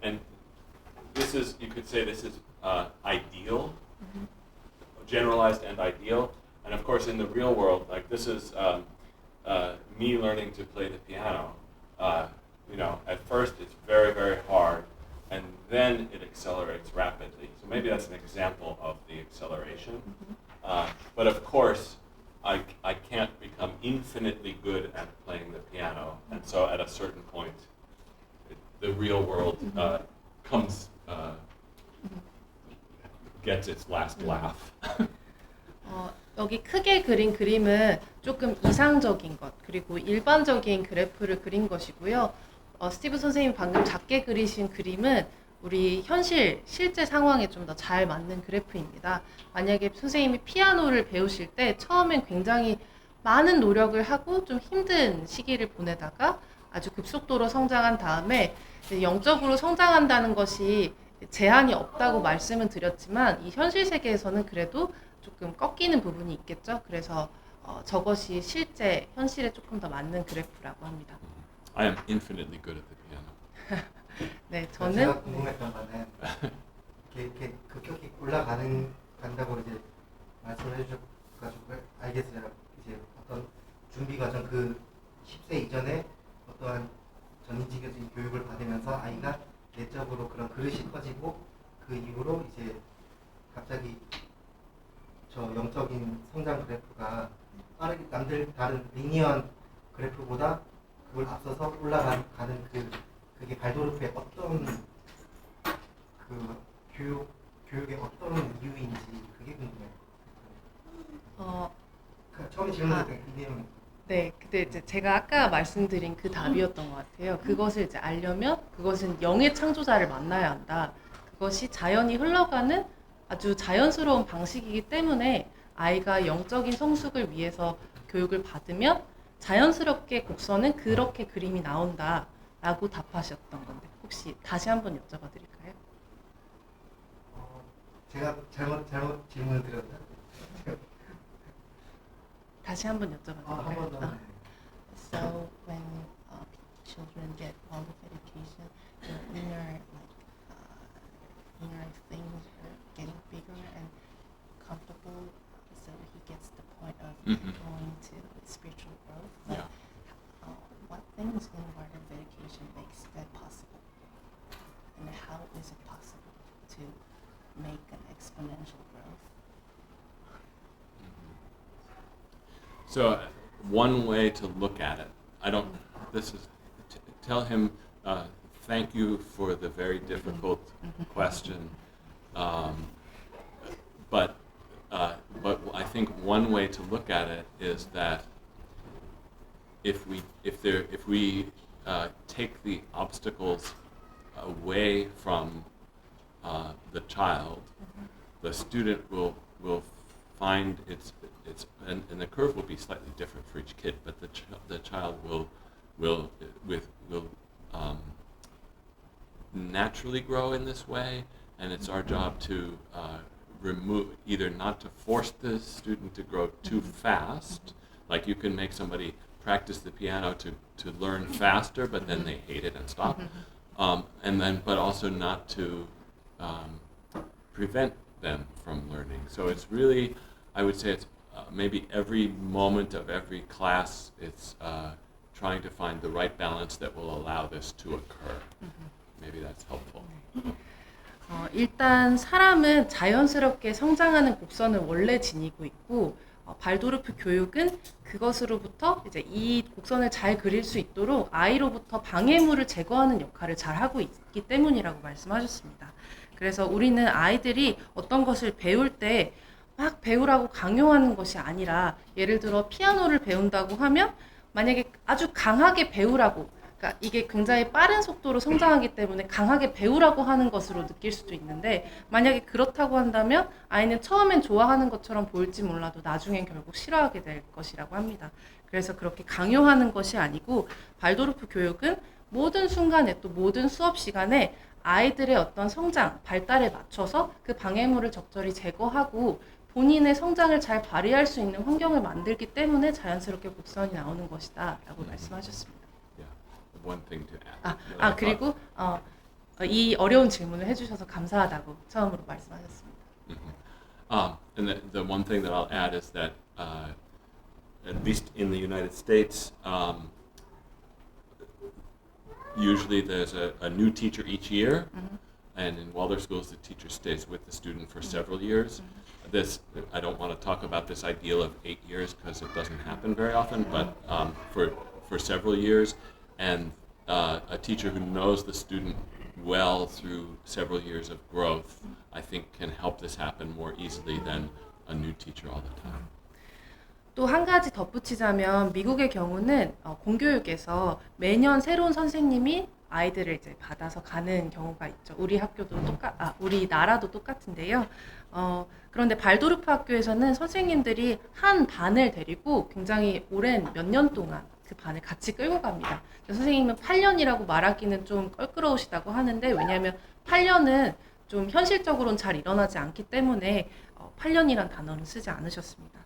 And this is, you could say this is ideal, generalized and ideal. And of course in the real world, like this is me learning to play the piano. You know, at first it's very, very hard, and then it accelerates rapidly. So maybe that's an example of the acceleration. But of course, I can't become infinitely good at playing the piano, and so at a certain point, the real world comes, gets its last laugh. 여기 크게 그린 그림은 조금 이상적인 것, 그리고 일반적인 그래프를 그린 것이고요. 스티브 선생님이 방금 작게 그리신 그림은 우리 현실, 실제 상황에 좀 더 잘 맞는 그래프입니다. 만약에 선생님이 피아노를 배우실 때 처음엔 굉장히 많은 노력을 하고 좀 힘든 시기를 보내다가 아주 급속도로 성장한 다음에 영적으로 성장한다는 것이 제한이 없다고 말씀은 드렸지만 이 현실 세계에서는 그래도 조금 꺾이는 부분이 있겠죠. 그래서 저것이 실제 현실에 조금 더 맞는 그래프라고 합니다. I am infinitely good at the piano. 네, 제가 저는 궁금했던 거는 이렇게 급격히 간다고 이제 말씀을 해주셔가지고 알겠어요. 이제 어떤 준비 과정 그 10세 이전에 어떠한 전인지교적인 교육을 받으면서 아이가 내적으로 그런 그릇이 커지고 그 이후로 이제 갑자기 저 영적인 성장 그래프가 빠르게 다른 리니어한 그래프보다 그걸 앞서서 올라가는 그게 발도르프의 어떤 그 교육의 어떤 이유인지 그게 궁금해요. 처음에 질문했던 이내용. 네, 근데 이제 제가 아까 말씀드린 그 답이었던 것 같아요. 그것을 이제 알려면 그것은 영의 창조자를 만나야 한다. 그것이 자연히 흘러가는 아주 자연스러운 방식이기 때문에 아이가 영적인 성숙을 위해서 교육을 받으면 자연스럽게 곡선은 그렇게 그림이 나온다라고 답하셨던 건데 혹시 다시 한번 여쭤봐 드릴까요? 제가 잘못 질문을 드렸나? 다시 한번 여쭤봐 한 번 더. 드릴까요? So when children get all of education, their inner things are getting bigger and comfortable. So he gets the point of going to spiritual growth. But what things in word of education makes that possible? And how is it possible to make an exponential growth? So one way to look at it, tell him, thank you for the very difficult question. But I think one way to look at it is that if we take the obstacles away from the child, the student will find its and the curve will be slightly different for each kid, but the child will naturally grow in this way, and it's our job to either not to force the student to grow too fast, like you can make somebody practice the piano to learn faster, but then they hate it and stop, but also not to prevent them from learning. So it's really, I would say it's maybe every moment of every class, it's trying to find the right balance that will allow this to occur. Maybe that's helpful. 일단 사람은 자연스럽게 성장하는 곡선을 원래 지니고 있고 발도르프 교육은 그것으로부터 이제 이 곡선을 잘 그릴 수 있도록 아이로부터 방해물을 제거하는 역할을 잘 하고 있기 때문이라고 말씀하셨습니다. 그래서 우리는 아이들이 어떤 것을 배울 때 막 배우라고 강요하는 것이 아니라 예를 들어 피아노를 배운다고 하면 만약에 아주 강하게 배우라고 그러니까 이게 굉장히 빠른 속도로 성장하기 때문에 강하게 배우라고 하는 것으로 느낄 수도 있는데 만약에 그렇다고 한다면 아이는 처음엔 좋아하는 것처럼 보일지 몰라도 나중엔 결국 싫어하게 될 것이라고 합니다. 그래서 그렇게 강요하는 것이 아니고 발도르프 교육은 모든 순간에 또 모든 수업 시간에 아이들의 어떤 성장, 발달에 맞춰서 그 방해물을 적절히 제거하고 본인의 성장을 잘 발휘할 수 있는 환경을 만들기 때문에 자연스럽게 곡선이 나오는 것이다 라고 말씀하셨습니다. One thing to add. 그리고 이 어려운 질문을 해주셔서 감사하다고 처음으로 말씀하셨습니다. And the one thing that I'll add is that, at least in the United States, usually there's a new teacher each year, and in Waldorf schools, the teacher stays with the student for several years. I don't want to talk about this ideal of 8 years because it doesn't happen very often, but for several years, and a teacher who knows the student well through several years of growth, I think can help this happen more easily than a new teacher all the time. 또 한 가지 덧붙이자면 미국의 경우는 공교육에서 매년 새로운 선생님이 아이들을 이제 받아서 가는 경우가 있죠. 우리 학교도 우리 나라도 똑같은데요. 그런데 발도르프 학교에서는 선생님들이 한 반을 데리고 굉장히 오랜 몇 년 동안 그 반을 같이 끌고 갑니다. 선생님은 8년이라고 말하기는 좀 껄끄러우시다고 하는데 왜냐하면 8년은 좀 현실적으로는 잘 일어나지 않기 때문에 8년이란 단어는 쓰지 않으셨습니다.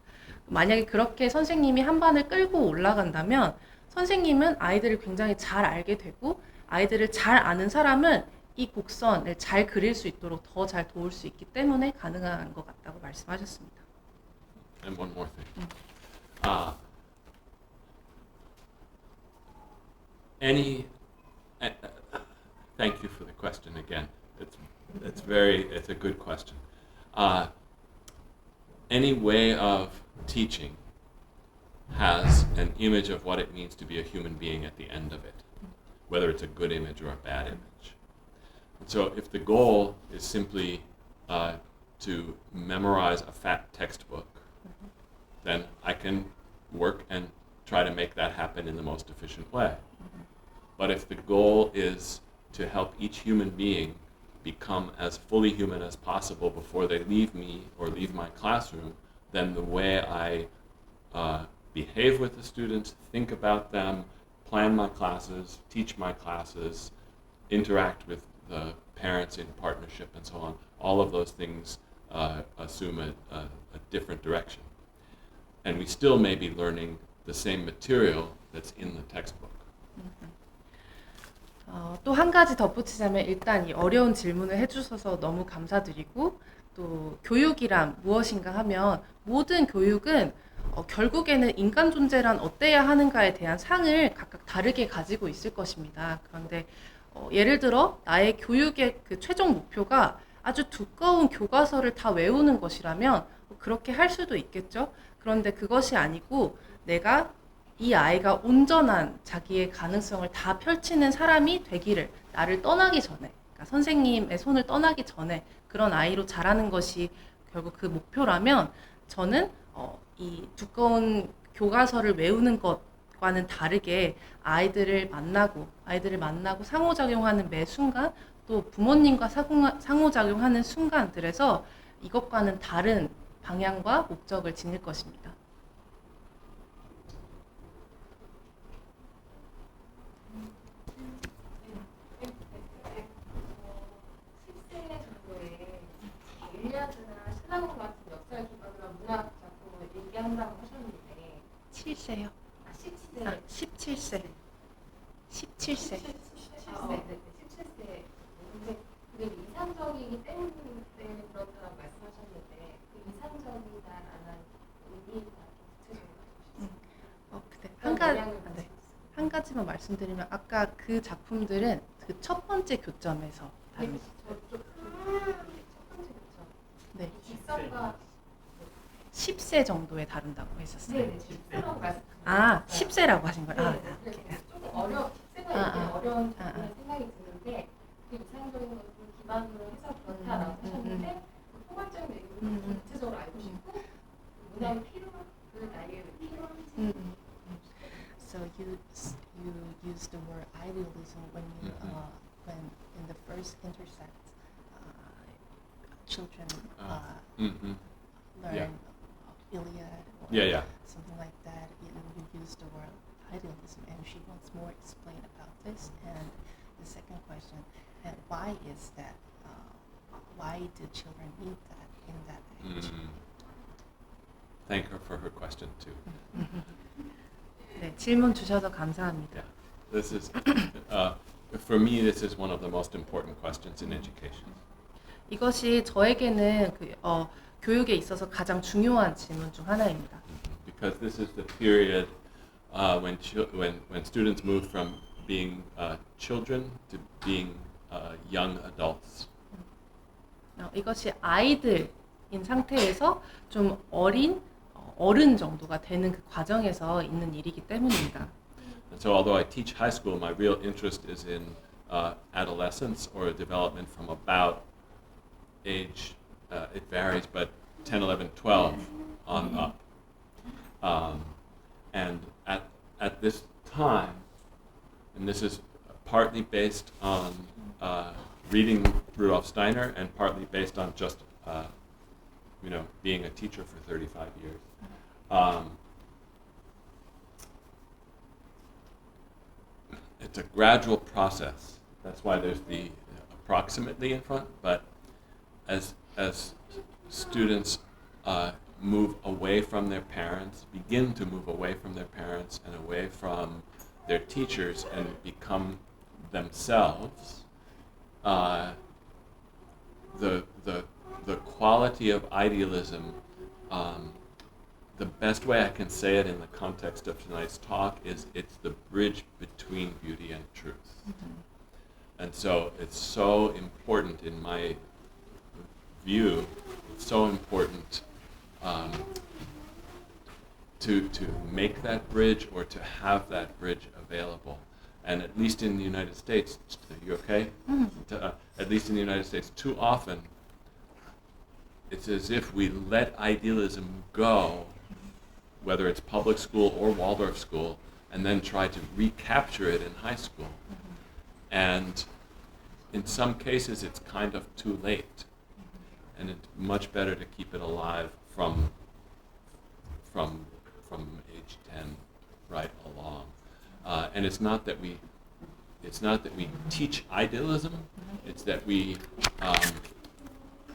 만약에 그렇게 선생님이 한 반을 끌고 올라간다면 선생님은 아이들을 굉장히 잘 알게 되고 아이들을 잘 아는 사람은 이 곡선을 잘 그릴 수 있도록 더 잘 도울 수 있기 때문에 가능한 것 같다고 말씀하셨습니다. And one more thing. Thank you for the question again. It's a good question. Any way of teaching has an image of what it means to be a human being at the end of it, whether it's a good image or a bad image. And so if the goal is simply to memorize a fat textbook, then I can work and try to make that happen in the most efficient way. But if the goal is to help each human being become as fully human as possible before they leave me or leave my classroom, then the way I behave with the students, think about them, plan my classes, teach my classes, interact with the parents in partnership and so on, all of those things assume a different direction. And we still may be learning the same material that's in the textbook. 또 한 가지 덧붙이자면 일단 이 어려운 질문을 해주셔서 너무 감사드리고 또 교육이란 무엇인가 하면 모든 교육은 결국에는 인간 존재란 어때야 하는가에 대한 상을 각각 다르게 가지고 있을 것입니다. 그런데 예를 들어 나의 교육의 그 최종 목표가 아주 두꺼운 교과서를 다 외우는 것이라면 그렇게 할 수도 있겠죠. 그런데 그것이 아니고 내가 이 아이가 온전한 자기의 가능성을 다 펼치는 사람이 되기를 나를 떠나기 전에 그러니까 선생님의 손을 떠나기 전에 그런 아이로 자라는 것이 결국 그 목표라면 저는 이 두꺼운 교과서를 외우는 것과는 다르게 아이들을 만나고 상호작용하는 매 순간 또 부모님과 상호작용하는 순간들에서 이것과는 다른 방향과 목적을 지닐 것입니다. 일리아드나 신라공 같은 역사를 기반으로 한 문학 작품을 얘기한다고 하셨는데 7세요. 17세. 17세. 17세. 근데 그게 이상적이기 때문에 그렇다고 말씀하셨는데 그 이상적이다라는 의미가 구체적으로 한 가지만 말씀드리면 아까 그 작품들은 그 첫 번째 교점에서 다릅니다. 네. 직선과 10세 정도에 다룬다고 했었어요. 네, 10세라고 말씀. 10세라고 하신 거예요. 조금 10세가 어려운 생각이 드는데 그 이상적인 것을 기반으로 해서 그렇다라고 하셨는데 그 포괄적인 의미를 구체적으로 알고 싶고 문학이 필요한 그 나이에 왜 필요한지. So you use the word this intersect children Mhm. learn Yeah. Iliad or Yeah. something like that. You use the word idealism, and she wants more explain about this. And the second question, and why is that? Why do children need that in that age? Thank her for her question too. 네, 질문 주셔서 감사합니다. Yeah, this is for me. This is one of the most important questions in education. 이것이 저에게는 교육에 있어서 가장 중요한 질문 중 하나입니다. Because this is the period when students move from being children to being young adults. 이것이 아이들인 상태에서 좀 어른 정도가 되는 그 과정에서 있는 일이기 때문입니다. And so, although I teach high school, my real interest is in adolescence or development from about age. It varies, but 10, 11, 12 on up. And at this time, and this is partly based on reading Rudolf Steiner and partly based on just being a teacher for 35 years. It's a gradual process. That's why there's the approximately in front. But as students move away from their parents, begin to move away from their parents and away from their teachers and become themselves, the quality of idealism, the best way I can say it in the context of tonight's talk is it's the bridge between beauty and truth. And so it's so important in my view, it's so important to make that bridge or to have that bridge available. And at least in the United States, you okay? At least in the United States, too often, it's as if we let idealism go, whether it's public school or Waldorf school, and then try to recapture it in high school. And in some cases, it's kind of too late. And it's much better to keep it alive from age 10 right along. And it's not that we teach idealism. It's that we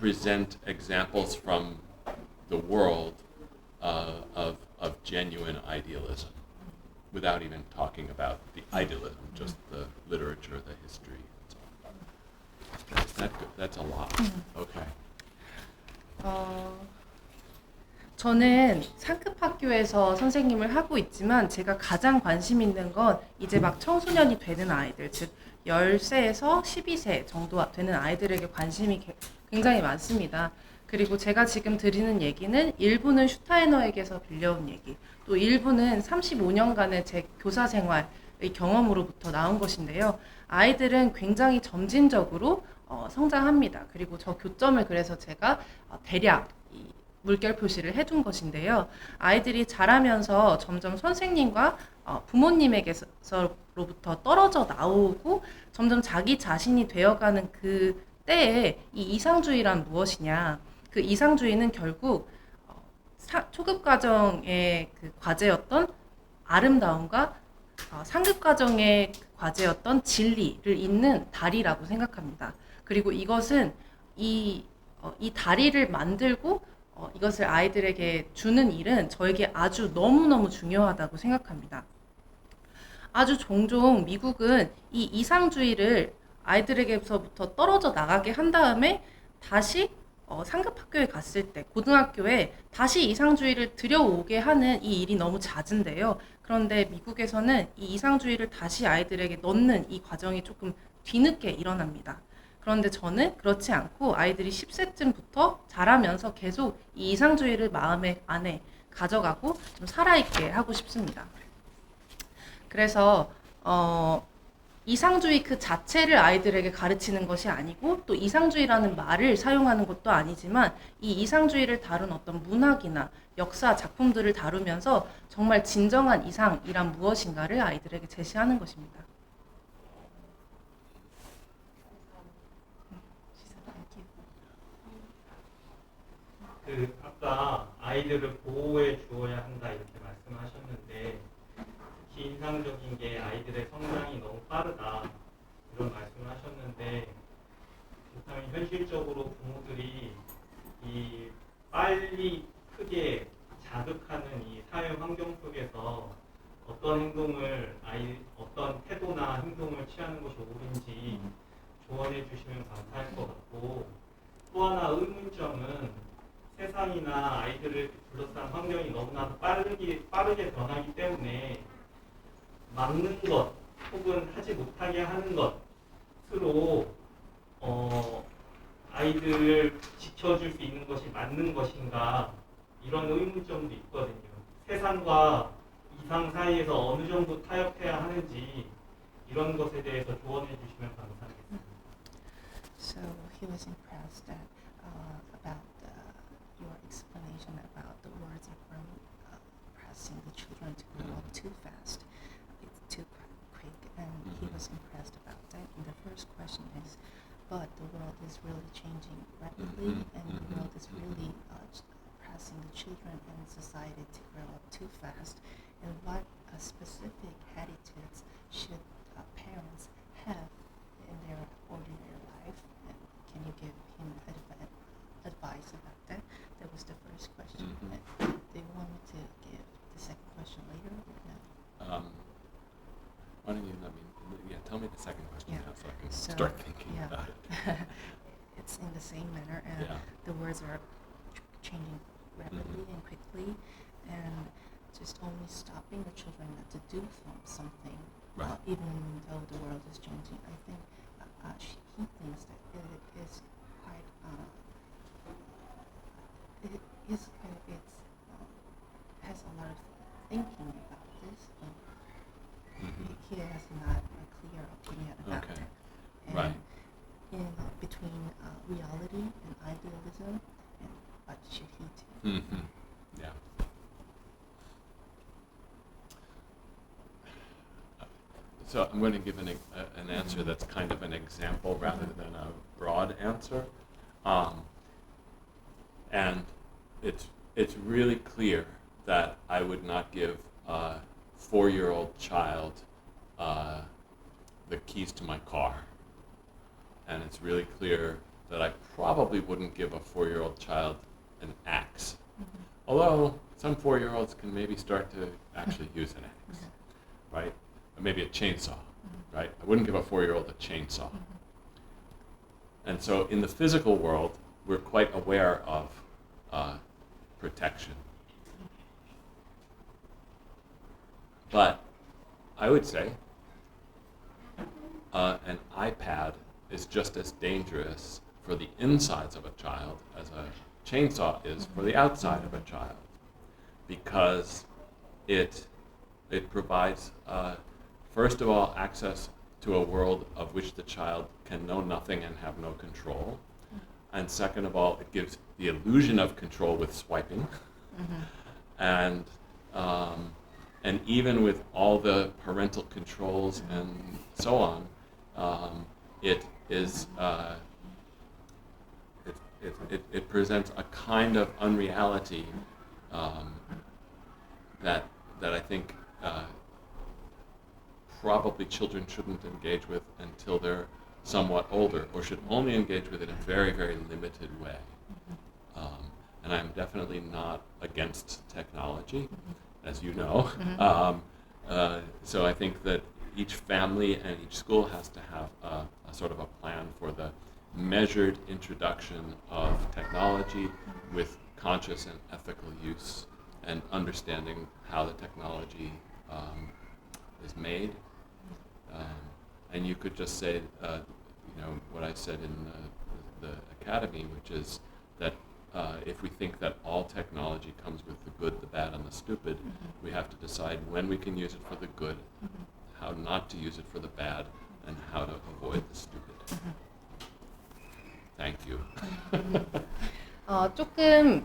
present examples from the world of genuine idealism, without even talking about the idealism, just the literature, the history, and so on. Is that good? That's a lot. Okay. 저는 상급 학교에서 선생님을 하고 있지만 제가 가장 관심 있는 건 이제 막 청소년이 되는 아이들, 즉 10세에서 12세 정도 되는 아이들에게 관심이 굉장히 많습니다. 그리고 제가 지금 드리는 얘기는 일부는 슈타이너에게서 빌려온 얘기, 또 일부는 35년간의 제 교사 생활의 경험으로부터 나온 것인데요. 아이들은 굉장히 점진적으로 성장합니다. 그리고 저 교점을 그래서 제가 대략 물결 표시를 해둔 것인데요. 아이들이 자라면서 점점 선생님과 부모님에게서로부터 떨어져 나오고 점점 자기 자신이 되어가는 그 때에 이 이상주의란 무엇이냐. 그 이상주의는 결국 초급 과정의 그 과제였던 아름다움과 상급 과정의 과제였던 진리를 잇는 다리라고 생각합니다. 그리고 이것은 이 다리를 만들고 이것을 아이들에게 주는 일은 저에게 아주 너무너무 중요하다고 생각합니다. 아주 종종 미국은 이 이상주의를 아이들에게서부터 떨어져 나가게 한 다음에 다시 상급 학교에 갔을 때, 고등학교에 다시 이상주의를 들여오게 하는 이 일이 너무 잦은데요. 그런데 미국에서는 이 이상주의를 다시 아이들에게 넣는 이 과정이 조금 뒤늦게 일어납니다. 그런데 저는 그렇지 않고 아이들이 10세쯤부터 자라면서 계속 이 이상주의를 마음의 안에 가져가고 좀 살아있게 하고 싶습니다. 그래서 이상주의 그 자체를 아이들에게 가르치는 것이 아니고 또 이상주의라는 말을 사용하는 것도 아니지만 이 이상주의를 다룬 어떤 문학이나 역사 작품들을 다루면서 정말 진정한 이상이란 무엇인가를 아이들에게 제시하는 것입니다. 아까 아이들을 보호해 주어야 한다 이렇게 말씀하셨는데 특히 인상적인 게 아이들의 성장이 너무 빠르다 이런 말씀을 하셨는데 그렇다면 현실적으로 부모들이 이 빨리 크게 자극하는 이 사회 환경 속에서 어떤 행동을 어떤 태도나 행동을 취하는 것이 옳은지 조언해 주시면 감사할 것 같고 또 하나 의문점은 세상이나 아이들을 둘러싼 환경이 너무나도 빠르게 변하기 때문에 막는 것 혹은 하지 못하게 하는 것으로 아이들을 지켜줄 수 있는 것이 맞는 것인가 이런 의문점도 있거든요. 세상과 이상 사이에서 어느 정도 타협해야 하는지 이런 것에 대해서 조언해 주시면 감사하겠습니다. So he was impressed that, about your explanation about the words from pressing the children to grow up too fast. It's too quick, and he was impressed about that. And the first question is, but the world is really changing rapidly, and the world is really pressing the children and society to grow up too fast. And what specific attitudes should parents have in their ordinary life? And can you give him advice about that? That was the first question. Do you want me to give the second question later or no? Why don't you let me? Yeah, tell me the second question Yeah. now so I can So, start thinking yeah. about it. It's in the same manner, and Yeah. the words are changing rapidly and quickly, and just only stopping the children not to do something, Right. even though the world is changing. I think he thinks that it is quite has a lot of thinking about this, but he has not a clear opinion about Okay. it. And Right. in between reality and idealism, and what should he do? Yeah. So I'm going to give an answer that's kind of an example rather than a broad answer, and it's really clear that I would not give a 4-year-old child the keys to my car, and it's really clear that I probably wouldn't give a 4-year-old child an axe. Although some 4-year-olds can maybe start to actually use an axe, right? Or maybe a chainsaw, right? I wouldn't give a 4-year-old a chainsaw. And so in the physical world, we're quite aware of protection. But I would say an iPad is just as dangerous for the insides of a child as a chainsaw is for the outside of a child, because it provides, first of all, access to a world of which the child can know nothing and have no control, and second of all, it gives the illusion of control with swiping, and even with all the parental controls and so on, it is. It presents a kind of unreality that I think probably children shouldn't engage with until they're somewhat older, or should only engage with it in a very, very limited way. And I'm definitely not against technology, as you know. So I think that each family and each school has to have a sort of a plan for the measured introduction of technology with conscious and ethical use, and understanding how the technology is made. And you could just say, what I said in the academy, which is that if we think that all technology comes with the good, the bad, and the stupid, we have to decide when we can use it for the good, how not to use it for the bad, and how to avoid the stupid. Thank you. 조금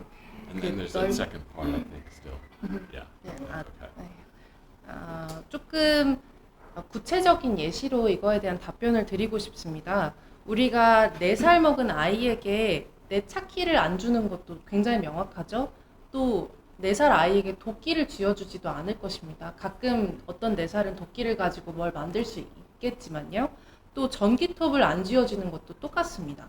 And then there's that second part, I think, still. Yeah. Okay. 조금 구체적인 예시로 이거에 대한 답변을 드리고 싶습니다. 우리가 4살 먹은 아이에게 내 차키를 안 주는 것도 굉장히 명확하죠. 또 4살 아이에게 도끼를 쥐어주지도 않을 것입니다. 가끔 어떤 4살은 도끼를 가지고 뭘 만들 수 있겠지만요. 또 전기톱을 안 쥐어주는 것도 똑같습니다.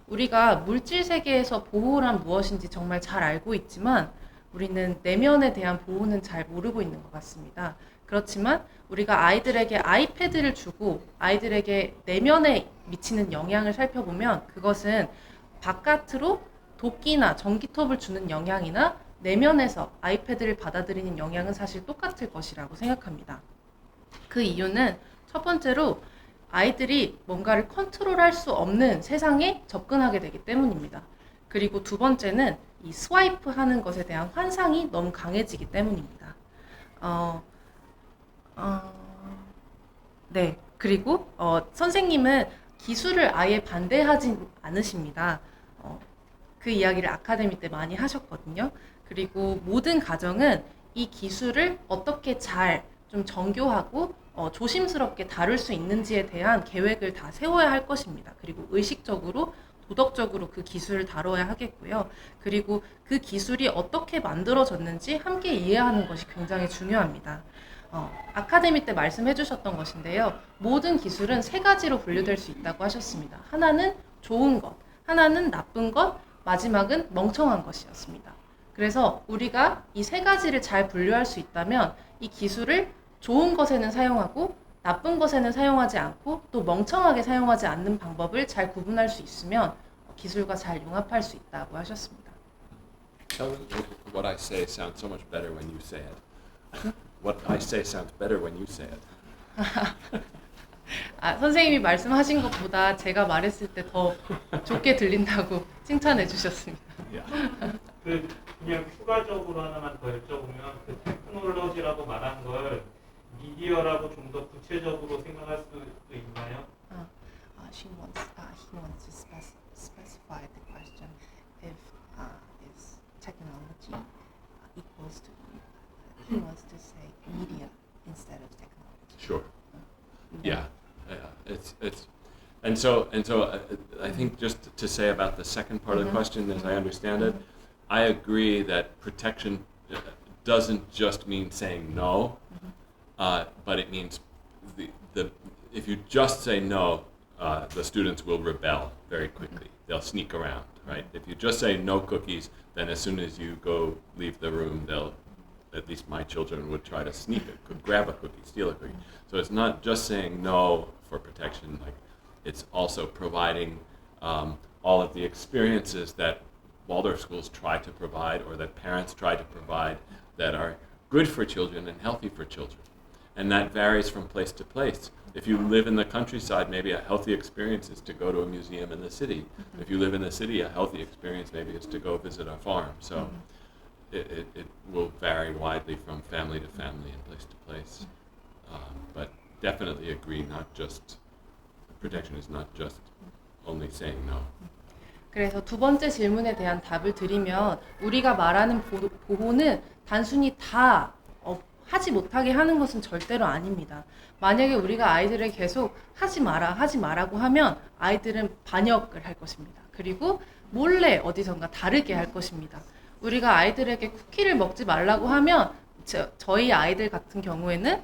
우리가 물질 세계에서 보호란 무엇인지 정말 잘 알고 있지만 우리는 내면에 대한 보호는 잘 모르고 있는 것 같습니다. 그렇지만 우리가 아이들에게 아이패드를 주고 아이들에게 내면에 미치는 영향을 살펴보면 그것은 바깥으로 도끼나 전기톱을 주는 영향이나 내면에서 아이패드를 받아들이는 영향은 사실 똑같을 것이라고 생각합니다. 그 이유는 첫 번째로 아이들이 뭔가를 컨트롤할 수 없는 세상에 접근하게 되기 때문입니다. 그리고 두 번째는 이 스와이프 하는 것에 대한 환상이 너무 강해지기 때문입니다. 네. 그리고 선생님은 기술을 아예 반대하진 않으십니다. 그 이야기를 아카데미 때 많이 하셨거든요. 그리고 모든 가정은 이 기술을 어떻게 잘 좀 정교하고 조심스럽게 다룰 수 있는지에 대한 계획을 다 세워야 할 것입니다. 그리고 의식적으로 도덕적으로 그 기술을 다뤄야 하겠고요. 그리고 그 기술이 어떻게 만들어졌는지 함께 이해하는 것이 굉장히 중요합니다. 아카데미 때 말씀해 주셨던 것인데요. 모든 기술은 3가지로 분류될 수 있다고 하셨습니다. 하나는 좋은 것, 하나는 나쁜 것, 마지막은 멍청한 것이었습니다. 그래서 우리가 이 3가지를 잘 분류할 수 있다면 이 기술을 좋은 것에는 사용하고 나쁜 것에는 사용하지 않고 또 멍청하게 사용하지 않는 방법을 잘 구분할 수 있으면 기술과 잘 융합할 수 있다고 하셨습니다. What I say sounds so much better when you say it. What I say sounds better when you say it. 선생님이 말씀하신 것보다 제가 말했을 때 더 좋게 들린다고 칭찬해 주셨습니다. 그냥 추가적으로 하나만 더 여쭤보면 그 테크놀로지라고 말한 걸 미디어라고 좀 더 구체적으로 생각할 수도 있나요? He wants to specify the question if is technology equals to he wants to say media instead of technology. Sure. Yeah. It's and so I think just to say about the second part of the question, as I understand it, I agree that protection doesn't just mean saying no, but it means if you just say no, the students will rebel very quickly. They'll sneak around, right? If you just say no cookies, then as soon as you leave the room, at least my children would try to sneak grab a cookie, steal a cookie. So it's not just saying no for protection, like it's also providing all of the experiences that Waldorf schools try to provide or that parents try to provide that are good for children and healthy for children. And that varies from place to place. If you live in the countryside, maybe a healthy experience is to go to a museum in the city. If you live in the city, a healthy experience maybe is to go visit a farm. So it will vary widely from family to family and place to place. But definitely agree, protection is not just only saying no. 그래서 두 번째 질문에 대한 답을 드리면 우리가 말하는 보호는 단순히 다 하지 못하게 하는 것은 절대로 아닙니다. 만약에 우리가 아이들을 계속 하지 마라고 하면 아이들은 반역을 할 것입니다. 그리고 몰래 어디선가 다르게 할 것입니다. 우리가 아이들에게 쿠키를 먹지 말라고 하면 저희 아이들 같은 경우에는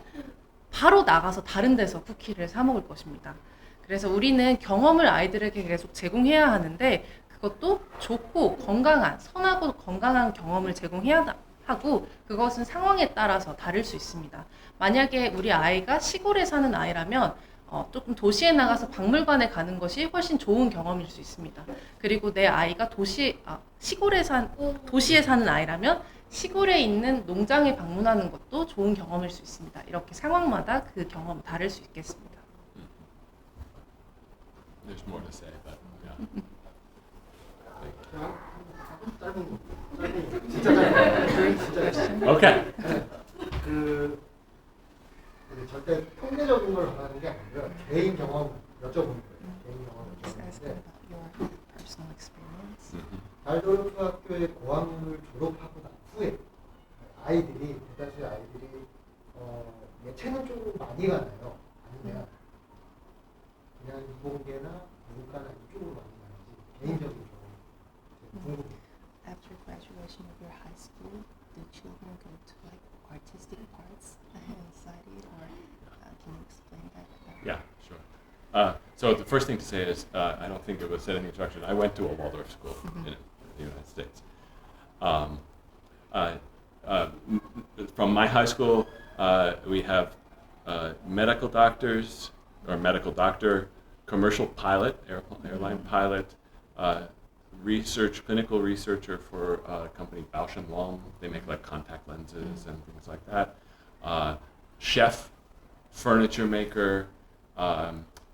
바로 나가서 다른 데서 쿠키를 사 먹을 것입니다. 그래서 우리는 경험을 아이들에게 계속 제공해야 하는데 그것도 좋고 선하고 건강한 경험을 제공해야 하고 그것은 상황에 따라서 다를 수 있습니다. 만약에 우리 아이가 시골에 사는 아이라면 조금 도시에 나가서 박물관에 가는 것이 훨씬 좋은 경험일 수 있습니다. 그리고 내 아이가 도시에 사는 아이라면 시골에 있는 농장에 방문하는 것도 좋은 경험일 수 있습니다. 이렇게 상황마다 그 경험이 다를 수 있겠습니다. There's more to say, but yeah. 짧은 거. 진짜 짧은 거. Okay. 우리 절대 통계적인 걸 말하는 게 아니고요. 개인 경험 여쭤보는 거예요. 개인 경험 여쭤보는데 발도르프 학교의 고학년을 졸업하고 난 후에 아이들이 대다수의 아이들이 예체능 쪽으로 많이 가나요? 아니면 그냥 이공계나 문과나 이쪽으로 많이 가는지 개인적인 경험. 궁금해. After graduation of your high school, do children go to like artistic parts inside it, or can you explain that? Yeah, sure. So the first thing to say is, I don't think it was said in the introduction, I went to a Waldorf school in the United States. From my high school, we have medical doctors, or medical doctor, commercial pilot, airline pilot, clinical researcher for a company Bausch & Lomb. They make like contact lenses and things like that. Chef, furniture maker,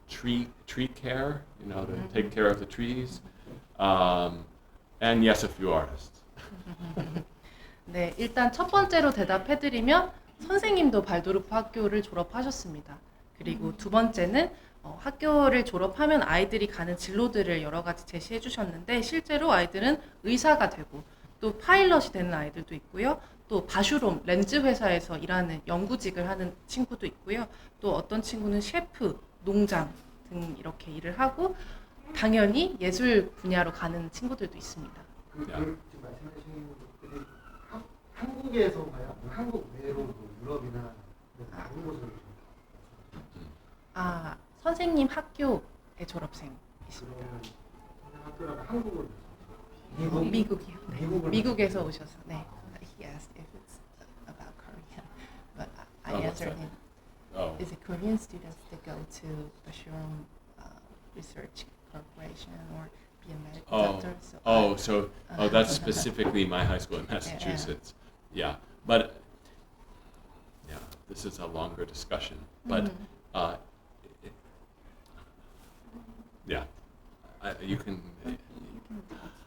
tree care, to take care of the trees, and yes, a few artists. 네, 일단 첫 번째로 대답해드리면 선생님도 발도르프 학교를 졸업하셨습니다. 그리고 두 번째는 학교를 졸업하면 아이들이 가는 진로들을 여러 가지 제시해 주셨는데 실제로 아이들은 의사가 되고 또 파일럿이 되는 아이들도 있고요. 또 바슈롬 렌즈 회사에서 일하는 연구직을 하는 친구도 있고요. 또 어떤 친구는 셰프, 농장 등 이렇게 일을 하고 당연히 예술 분야로 가는 친구들도 있습니다. 지금 말씀하신 것들이 한국에서가요? 한국 외로 뭐 유럽이나 다른 곳으로 선생님 학교의 졸업생이십니다. 그러면 학교라고 한국을 미국이요. 네. 미국을 미국에서 오셔서. 네. He asked if it's about Korea, but I answered him. Is it Korean students that go to Bashram Research Corporation or be a medical doctor? That's specifically my high school in Massachusetts. Yeah, but this is a longer discussion. But you can.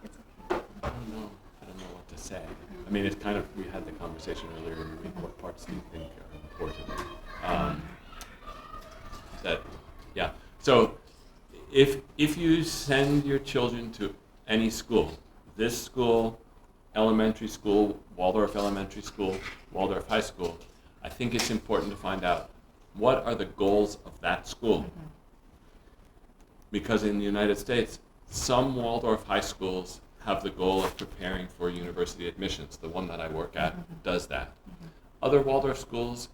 It's okay. I don't know what to say. I mean, it's kind of, we had the conversation earlier in the week. What parts do you think are important? So if you send your children to any school, this school, elementary school, Waldorf Elementary School, Waldorf High School, I think it's important to find out what are the goals of that school. Because in the United States, some Waldorf high schools have the goal of preparing for university admissions. The one that I work at does that. Other Waldorf schools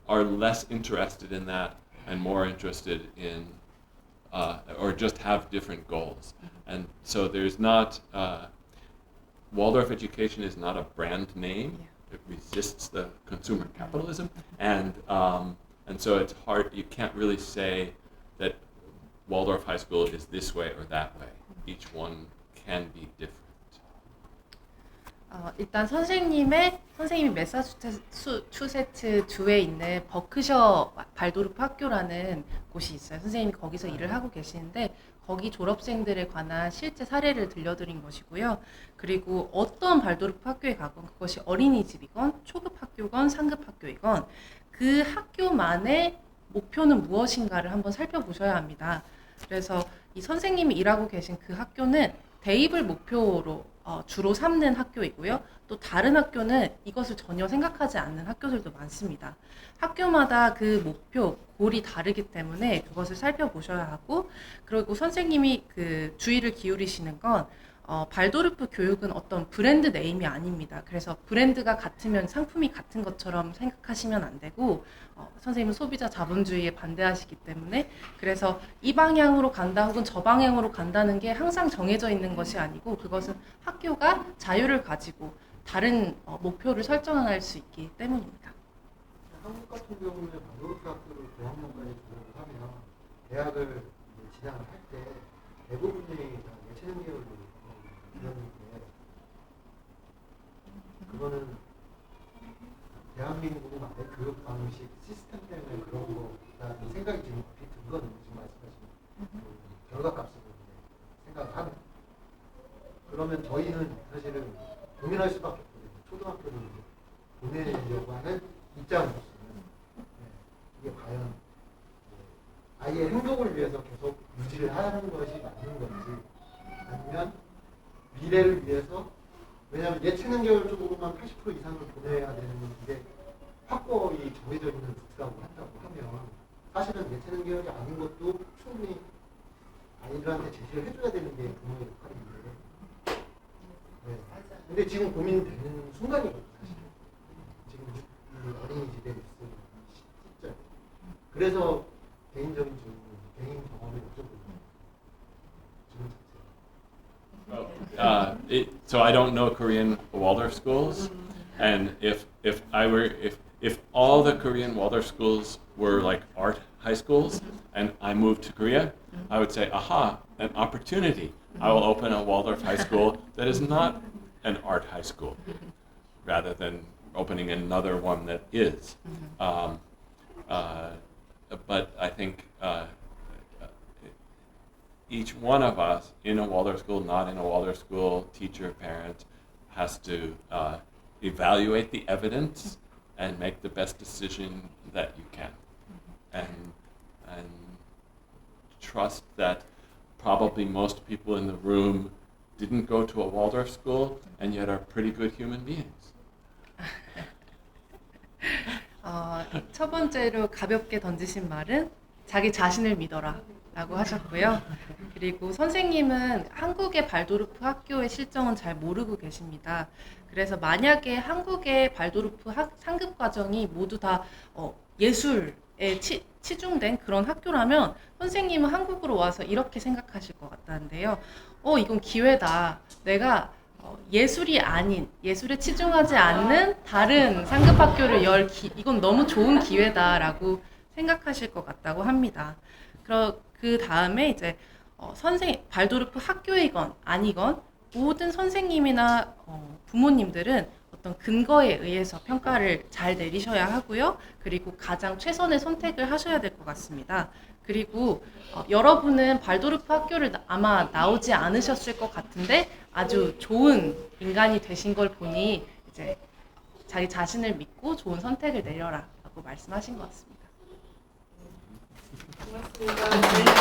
are less interested in that and more interested in, or just have different goals. And so there's not, Waldorf education is not a brand name. It resists the consumer capitalism. And so it's hard, you can't really say that Waldorf High School is this way or that way. Each one can be different. 일단 선생님이 매사추세츠 주에 있는 버크셔 발도르프 학교라는 곳이 있어요. 선생님이 거기서 일을 하고 계시는데 거기 졸업생들에 관한 실제 사례를 들려드린 것이고요. 그리고 어떤 발도르프 학교에 가건 그것이 어린이집이건 초급 학교건 상급 학교이건 그 학교만의 목표는 무엇인가를 한번 살펴보셔야 합니다. 그래서 이 선생님이 일하고 계신 그 학교는 대입을 목표로 주로 삼는 학교이고요. 또 다른 학교는 이것을 전혀 생각하지 않는 학교들도 많습니다. 학교마다 그 목표, 골이 다르기 때문에 그것을 살펴보셔야 하고, 그리고 선생님이 그 주의를 기울이시는 건 발도르프 교육은 어떤 브랜드 네임이 아닙니다. 그래서 브랜드가 같으면 상품이 같은 것처럼 생각하시면 안 되고, 선생님은 소비자 자본주의에 반대하시기 때문에 그래서 이 방향으로 간다 혹은 저 방향으로 간다는 게 항상 정해져 있는 것이 아니고 그것은 학교가 자유를 가지고 다른 목표를 설정할 수 있기 때문입니다. 한국 같은 경우는 발도르프 학교를 고학년까지 졸업을 하면 대학을 진학을 할 때 대부분이 다 예체능 계열로 들었는데 그거는 대한민국만의 교육 방식 시스템 때문에 그런 거라는 생각이 지금 들거든요. 지금 말씀하신 결과값으로 생각을 하면 그러면 저희는 사실은 고민할 수밖에 없거든요. 초등학교를 보내려고 하는 입장으로서는 이게 과연 아이의 행복을 위해서 계속 유지를 하는 것이 맞는 건지 아니면 미래를 위해서 왜냐하면 예체능 계열 쪽으로만 80% 이상을 보내야 되는 게 확고히 정해져 있는 루트라고 한다고 하면 사실은 예체능 계열이 아닌 것도 충분히 아이들한테 제시를 해줘야 되는 게 부모의 역할인데 근데 지금 고민되는 순간이거든요, 사실. 지금 이 어린이집에 있는 시점. 그래서 개인적인 질문, 개인 경험을 여쭤보는 질문 자체가. So I don't know Korean Waldorf schools, and if all the Korean Waldorf schools were like art high schools, and I moved to Korea, I would say, aha, an opportunity. I will open a Waldorf high school that is not an art high school, rather than opening another one that is. But I think each one of us in a Waldorf school, not in a Waldorf school, teacher, parent, has to evaluate the evidence and make the best decision that you can, and trust that probably most people in the room didn't go to a Waldorf school and yet are pretty good human beings. 첫 번째로 가볍게 던지신 말은 자기 자신을 믿어라 라고 하셨고요. 그리고 선생님은 한국의 발도르프 학교의 실정은 잘 모르고 계십니다. 그래서 만약에 한국의 발도르프 상급 과정이 모두 다 예술에 치중된 그런 학교라면 선생님은 한국으로 와서 이렇게 생각하실 것 같다는데요. 이건 기회다. 내가 예술이 아닌, 예술에 치중하지 않는 다른 상급 학교를 이건 너무 좋은 기회다라고 생각하실 것 같다고 합니다. 그 다음에 이제 발도르프 학교이건 아니건 모든 선생님이나 부모님들은 어떤 근거에 의해서 평가를 잘 내리셔야 하고요. 그리고 가장 최선의 선택을 하셔야 될 것 같습니다. 그리고 여러분은 발도르프 학교를 아마 나오지 않으셨을 것 같은데 아주 좋은 인간이 되신 걸 보니 이제 자기 자신을 믿고 좋은 선택을 내려라 라고 말씀하신 것 같습니다. 고맙습니다.